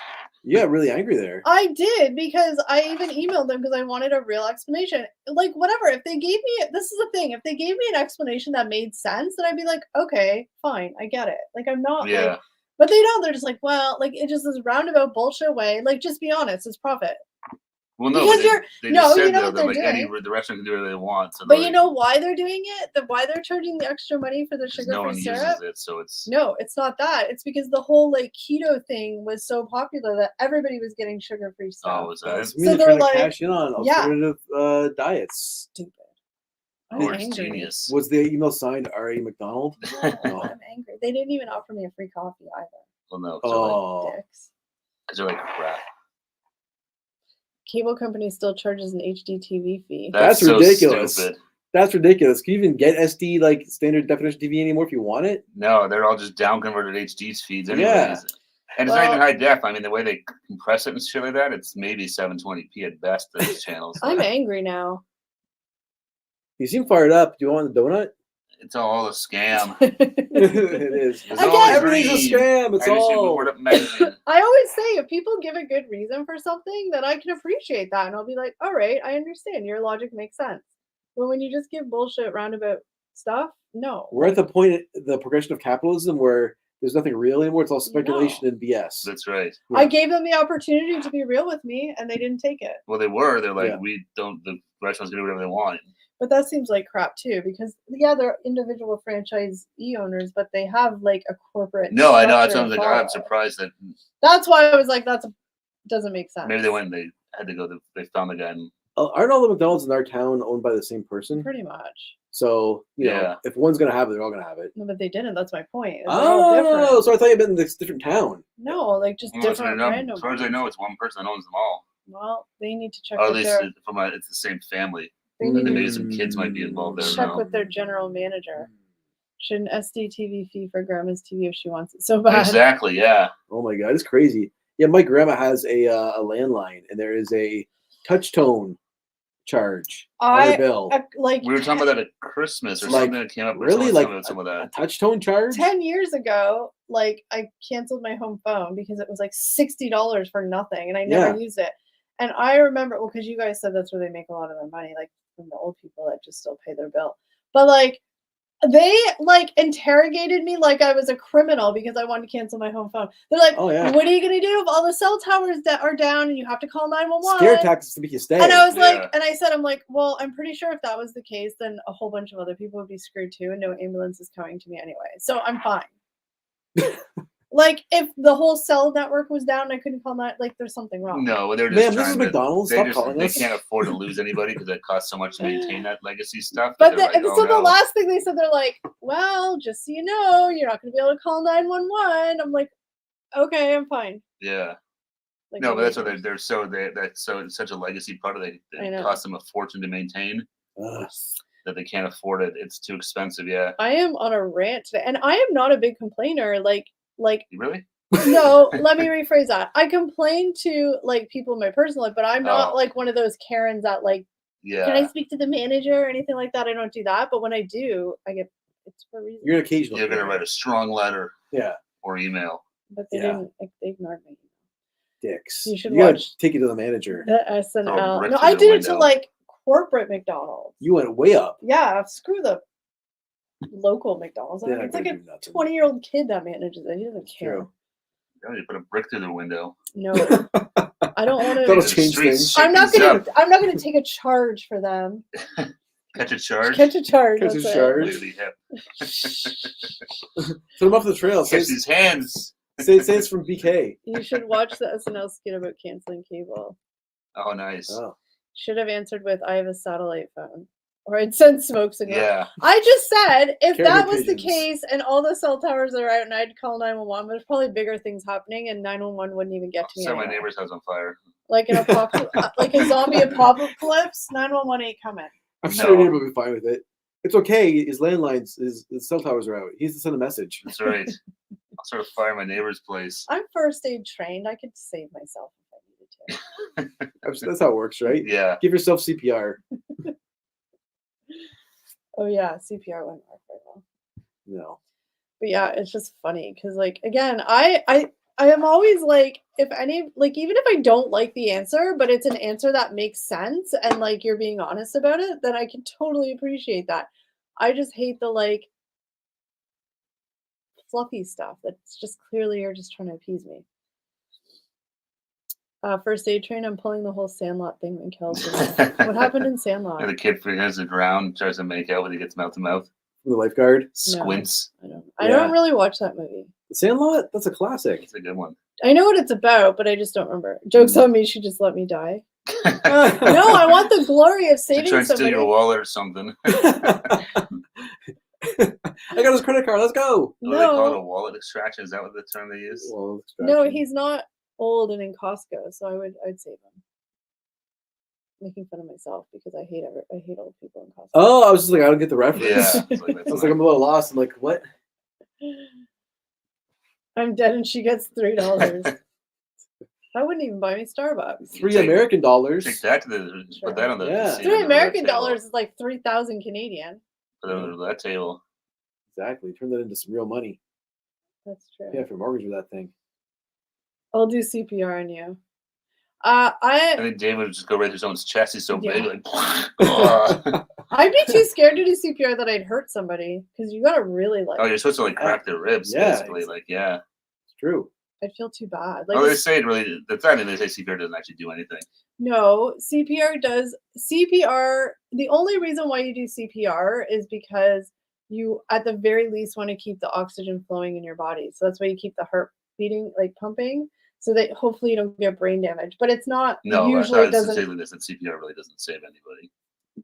You got really angry there. I did because I even emailed them because I wanted a real explanation. Like, whatever. If they gave me, this is the thing. If they gave me an explanation that made sense, then I'd be like, okay, fine, I get it. Like, I'm not yeah. like, but they don't. They're just like, well, like it just this roundabout bullshit way. Like, just be honest. It's profit. Well, no, Because but you're- they no, just you said know though, what that they're like any doing. the restaurant can do whatever they want. So But they're you know why they're doing it? Why they're charging the extra money for the because no one sugar-free uses syrup? it, so it's No, it's not that. It's because the whole like keto thing was so popular that everybody was getting sugar-free stuff. oh, is that That's it? me. So They're they're trying to like- cash in on Yeah. alternative diets. Stupid. I'm Or it's angry. genius. Was the email signed R.A. McDonald? No, Oh. I'm angry. They didn't even offer me a free coffee either. Well, no, Oh, Dicks. because they're like crap. Cable company still charges an HDTV fee. That's so ridiculous. stupid. that's ridiculous. Can you even get SD like standard definition TV anymore if you want it? No, they're all just down converted HD feeds anyways. Yeah. And it's not even Well- high def. I mean, the way they compress it and shit like that, it's maybe 720p at best. Those channels. I'm angry now. You seem fired up. Do you want the donut? It's all a scam. It is. It's I all guess- Everything's a green. scam. It's I just see all. Word Up magazine. I always say if people give a good reason for something, then I can appreciate that. And I'll be like, all right, I understand. Your logic makes sense. But when you just give bullshit roundabout stuff, no. We're at the point, the progression of capitalism, where there's nothing real anymore. It's all speculation and BS. That's right. I gave them the opportunity to be real with me and they didn't take it. Well, they were. They're like, Yeah. we don't. The restaurants can do whatever they want. But that seems like crap too, because yeah, they're individual franchisee owners, but they have like a corporate. No, I know. That's structure what I'm to like. I'm follow. surprised that That's why I was like, doesn't make sense. maybe they went. And they had to go. They found the guy. And Aren't all the McDonald's in our town owned by the same person? Pretty much. So you know, Yeah. if one's gonna have it, they're all gonna have it. No, but they didn't. That's my point. is they're all Oh, different. so I thought you meant in this different town. No, like just well, that's what I different know. random. As far as I ones. know, it's one person that owns them all. Well, they need to check Or at with least their. it's the same family. They And need then to maybe some kids might be involved there. check now. with their general manager. Should an SDTV fee for grandma's TV if she wants it so bad? Exactly. Yeah. Oh my god, it's crazy. Yeah, my grandma has a landline, and there is a touch tone charge on her bill. Like We were talking about that at Christmas or Like, something that came up. really? Like Like about some of a that. touch tone charge? 10 years ago, like I canceled my home phone because it was like $60 for nothing and I never used it. And I remember, well, because you guys said that's where they make a lot of their money, like from the old people that just still pay their bill. But like they like interrogated me like I was a criminal because I wanted to cancel my home phone. They're like, Oh yeah. what are you gonna do if all the cell towers that are down and you have to call 911? Scare tactics to make you stay. And I was like, Yeah. and I said, I'm like, well, I'm pretty sure if that was the case, then a whole bunch of other people would be screwed too, and no ambulance is coming to me anyway. So I'm fine. Like, if the whole cell network was down and I couldn't call that, like, there's something wrong. No, they're just Ma'am, this trying is to. McDonald's. They Stop just calling they us. can't afford to lose anybody because it costs so much to maintain that legacy stuff. But they're like, so oh, the no. last thing they said, they're like, well, just so you know, you're not going to be able to call 911. I'm like, okay, I'm fine. Yeah. Like No, the but that's what Lakers. they're so that's so it's such a legacy product. I It know. costs them a fortune to maintain Ugh. that they can't afford it. It's too expensive. Yeah, I am on a rant today, and I am not a big complainer. Like you really? no, let me rephrase that. I complain to like people in my personal life, but I'm not Oh. like one of those Karens that like, can I Yeah, speak to the manager or anything like that? I don't do that. But when I do, I get it's for a reason. You're an occasional. you're gonna Karen. write a strong letter Yeah, or email. But they Yeah. didn't. They ignored me. dicks. You should gotta watch take it to the manager. The Throw a SNL. brick No, through I the did it to window. like corporate McDonald's. You went way up. Yeah, screw the local McDonald's. They're not It's like gonna a do nothing. 20-year-old kid that manages it. He doesn't care. True. Oh, you put a brick through the window. No, I don't want That'll to. The change streets, things. shake I'm not things gonna. up. I'm not gonna take a charge for them. Catch a charge. Catch a charge. Catch a that's it. charge. Really hip. Throw them off the trail. Say Catch these hands. it's from BK. You should watch the SNL skit about canceling cable. Oh, nice. Oh, Should have answered with, "I have a satellite phone," or I'd send smoke signal. Yeah. I just said if Caribou that was the pigeons. case and all the cell towers are out and I'd call 911, there's probably bigger things happening and 911 wouldn't even get to me. Set my anyway. neighbor's house on fire. Like an apocalypse, like a zombie apocalypse, 911 ain't coming. I'm sure No. neighbor will be fine with it. It's okay. His landlines, his cell towers are out. He has to send a message. That's right. I'll sort of fire my neighbor's place. I'm first aid trained. I could save myself if I needed to. That's how it works, right? Yeah. Give yourself CPR. Oh yeah, CPR wouldn't work very well. No. But yeah, it's just funny because like again, I am always like if any like even if I don't like the answer, but it's an answer that makes sense and like you're being honest about it, then I can totally appreciate that. I just hate the like fluffy stuff that's just clearly you're just trying to appease me. First aid train, I'm pulling the whole Sandlot thing when Kel's what happened in Sandlot? And the kid pretends to drown, tries to make out when he gets mouth to mouth. The lifeguard. Squints. I Yeah. don't really watch that movie. The Sandlot? That's a classic. It's a good one. I know what it's about, but I just don't remember. Joke's on me, she just let me die. No, no, I want the glory of To saving try and steal somebody. your wallet or something. I got his credit card. Let's go. What do they call it? A No, wallet extraction? Is that what the term they use? Well, no, extraction. he's not old and in Costco, so I'd save him. Making fun of myself because I hate old people in Costco. Oh, I was just like, I don't get the reference. Yeah. It's like, I that's was like, I'm a little lost. I'm like, what? I'm dead and she gets $3. I wouldn't even buy me Starbucks. $3 Take- American dollars. Take that to the. Put that on the. Yeah. see it $3 on the American table. dollars is like 3,000 Canadian. Put it on that table. Exactly. Turn that into some real money. That's true. Yeah, for mortgage with that thing. I'll do CPR on you. I think David would just go right through someone's chest. He's so big, Yeah. like. oh, I'd be too scared to do CPR that I'd hurt somebody because you gotta really like. you're supposed to like crack their ribs, Yeah, basically. Like, yeah. It's true. I'd feel too bad. Like Oh, they it's- say it really. That's not. They say CPR doesn't actually do anything. no, CPR does CPR. The only reason why you do CPR is because you, at the very least, want to keep the oxygen flowing in your body. So that's why you keep the heart beating, like pumping, so that hopefully you don't get brain damage. But it's not No, usually. It I doesn't sincerely that CPR really doesn't save anybody.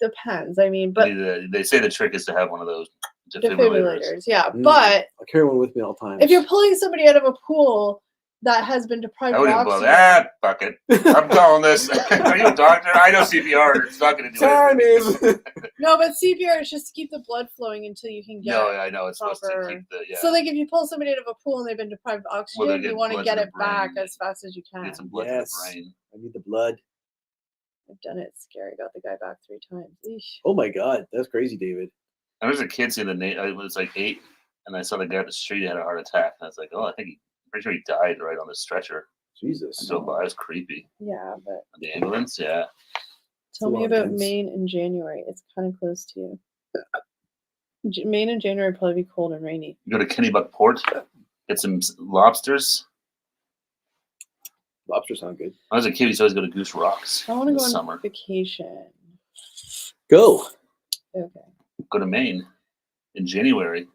depends. I mean, but They say the trick is to have one of those defibrillators. defibrillators, yeah. Mm. But I'll carry one with me all the time. if you're pulling somebody out of a pool that has been deprived I of wouldn't blow oxygen, that bucket. I'm calling this. Are you a doctor? I know CPR. It's not going to do Time anything. is. no, but CPR is just to keep the blood flowing until you can get. No, I know it's supposed to proper- keep the So, like, if you pull somebody out of a pool and they've been deprived of Well, oxygen, they you get want to blood get to it the back brain. as fast as you can. get some blood Yes. to the brain. I need the blood. I've done it. It's scary. Got the guy back 3 times. Eesh. Oh my God. That's crazy, David. I was a kid seeing I was like 8, and I saw the guy at the street had a heart attack. And I was like, oh, I'm pretty sure he died right on the stretcher. Jesus. So it was creepy. Yeah, but The ambulance, yeah. tell a me lot about intense. Maine in January. It's kind of close to you. Maine in January would probably be cold and rainy. You go to Kennebuck Port, get some lobsters. Lobsters sound good. When I was a kid, we used to always go to Goose Rocks I want in to the go on summer. vacation. Go. Okay. Go to Maine in January.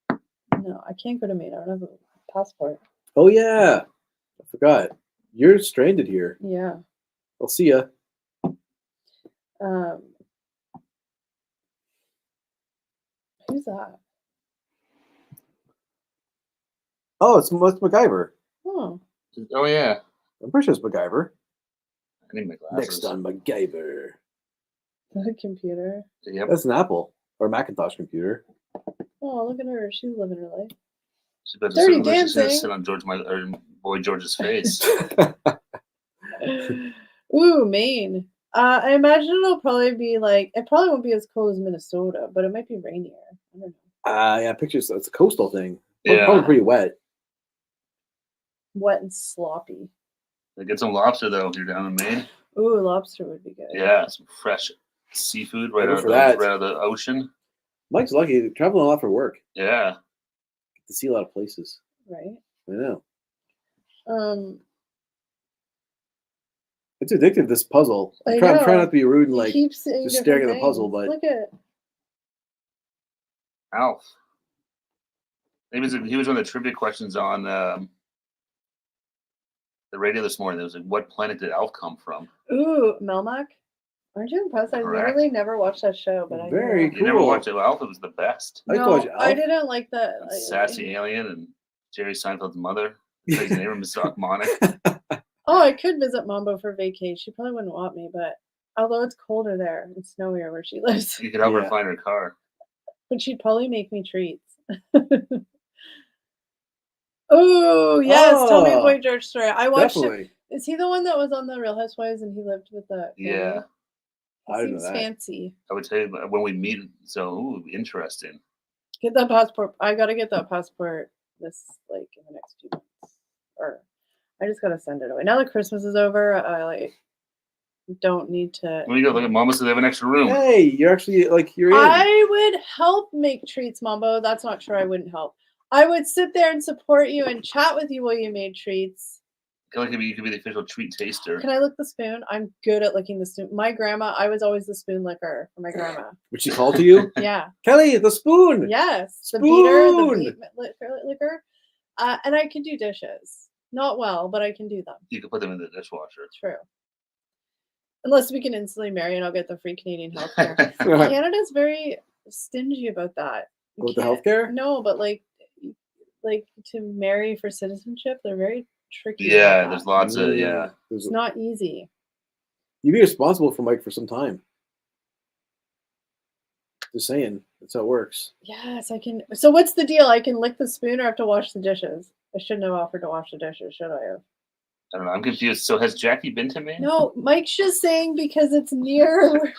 No, I can't go to Maine. I don't have a passport. Oh yeah. I forgot. You're stranded here. Yeah. I'll see ya. Who's that? Oh, it's MacGyver. Oh, Oh, yeah. I'm pretty sure it's MacGyver. I need my glasses. Next on MacGyver. The computer. Yep. That's an Apple or Macintosh computer. Oh, look at her. She's living her life. She's about to Dirty sit, she's gonna Dancing. sit on boy George's face. Ooh, Maine. I imagine it'll probably be like, it probably won't be as cold as Minnesota, but it might be rainier. I don't know. Yeah, pictures. It's a coastal thing. Yeah. Probably pretty wet. Wet and sloppy. Get some lobster though. If you're down in Maine. Ooh, lobster would be good. Yeah, some fresh seafood right Go out, for that. right out of the ocean. Mike's lucky. Traveling a lot for work. Yeah. Get to see a lot of places. Right? I know. It's It's addictive, this puzzle. I'm I trying know. not to be rude and you like keep seeing just staring different at the puzzle, things. but Look at Alf. He was one of the trivia questions on the radio this morning. It was like, what planet did Alf come from? ooh, Melmac. Aren't you impressed? I Correct. literally never watched that show, but I Very know. You never Cool. watched it. Alf, it was the best. I No, watch I Alf. didn't like that. Sassy alien and Jerry Seinfeld's mother. His name was Mrs. Akmonic. Oh, I could visit Mambo for vacation. She probably wouldn't want me, but although it's colder there and snowier where she lives, You could help Yeah. her find her car. but she'd probably make me treats. Oh yes, tell me a Oh, Boy George story. I watched it. Definitely. Is he the one that was on the Real Housewives and he lived with the Yeah. family? I He didn't know seems that. fancy. I would tell you when we meet. So, ooh, interesting. Get that passport. I gotta get that passport this like in the next few months, or I just gotta send it away. Now that Christmas is over, I like don't need to. When you go, look at Mama said they have an extra room. Hey, you're actually like you're in. I would help make treats, Mambo. That's not true. I wouldn't help. I would sit there and support you and chat with you while you made treats. I feel like you could be the official treat taster. Can I lick the spoon? I'm good at licking the spoon. My grandma, I was always the spoon licker for my grandma. Would she call to you? Yeah. Kelly, the spoon. Yes. The beater, the Spoon! licker. And I can do dishes. Not well, but I can do them. You could put them in the dishwasher. True. Unless we can instantly marry and I'll get the free Canadian healthcare. Canada's very stingy about that. You With the can't- healthcare? No, but like to marry for citizenship, they're very tricky. Yeah, about there's that. lots of yeah. It's not easy. You'd be responsible for Mike for some time. Just saying. That's how it works. Yes, I can. So what's the deal? I can lick the spoon or I have to wash the dishes? I shouldn't have offered to wash the dishes, should I have? I don't know. I'm confused. So has Jackie been to Maine? No, Mike's just saying because it's near.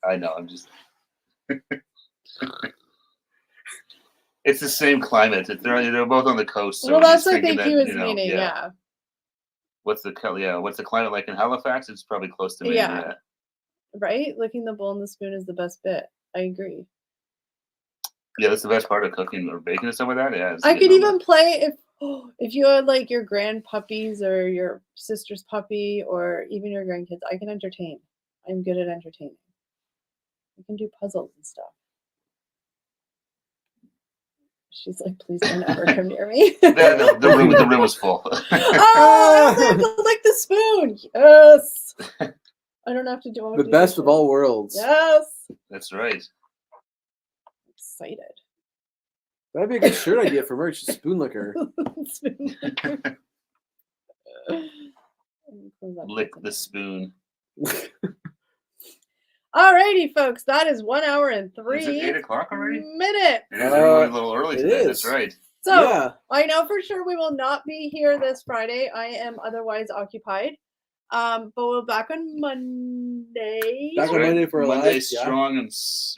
I know. I'm just. It's the same climate. They're both on the coast. So Well, I'm that's just what I thinking think he that, was meaning. Yeah. What's the climate like in Halifax? It's probably close to Maine. Yeah. Right? Licking the bowl and the spoon is the best bit. I agree. Yeah, that's the best part of cooking or baking and stuff like that. Yeah. I could even play if you had like your grand puppies or your sister's puppy or even your grandkids. I can entertain. I'm good at entertaining. I can do puzzles and stuff. She's like, please don't ever come near me. the room was full. Oh, I only have to lick the spoon. Yes. I don't have to do The best of all worlds. Yes. That's right. Excited. That'd be a good shirt idea for merch. Spoon liquor. Spoon. Lick the spoon. Alrighty, folks. That is 1 hour and 3 Is it 8 o'clock already? minutes. It is. We're a little early it today. That's is. right. So Yeah. I know for sure we will not be here this Friday. I am otherwise occupied. But we're back on Monday. Back That's on right. Monday for our Monday lives, yeah. strong and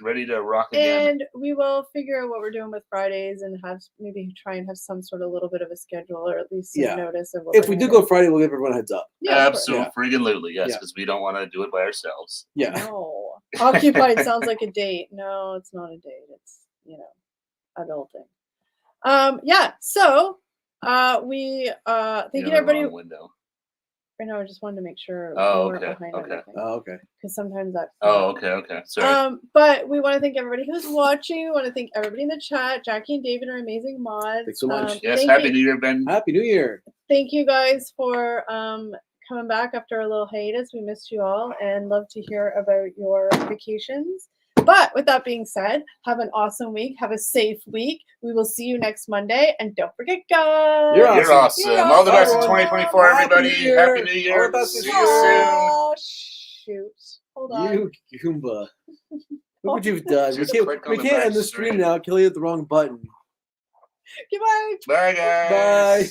ready to rock again. And we will figure out what we're doing with Fridays and have maybe try and have some sort of little bit of a schedule or at least some Yeah. notice of what If we're we do gonna go Friday, we'll give everyone a heads up. Yeah, of course. Absolutely, yes, Yeah. because we don't want to do it by ourselves. Yeah. No. Occupied sounds like a date. No, it's not a date. It's, adulting. Yeah, so we thank you to everybody. Window. I know, I just wanted to make sure Oh, we weren't okay, behind okay. everything. Oh, okay. Because sometimes that Oh, okay. Sorry. but we want to thank everybody who's watching. We want to thank everybody in the chat. Jackie and David are amazing mods. Thanks so much. yes, thank Happy you, New Year, Ben. Happy New Year. thank you guys for coming back after a little hiatus. We missed you all and love to hear about your vacations. But with that being said, have an awesome week. Have a safe week. We will see you next Monday. And don't forget, guys. You're You're awesome. You're All the best in awesome. 2024, Happy everybody. New Year. Happy New All Year. the best See this you year. soon. Oh, shoot. Hold on. You Goomba. Look what you've done. Just We click on we the can't back end the stream screen. now. Kelly hit the wrong button. Goodbye. Bye, guys. Bye.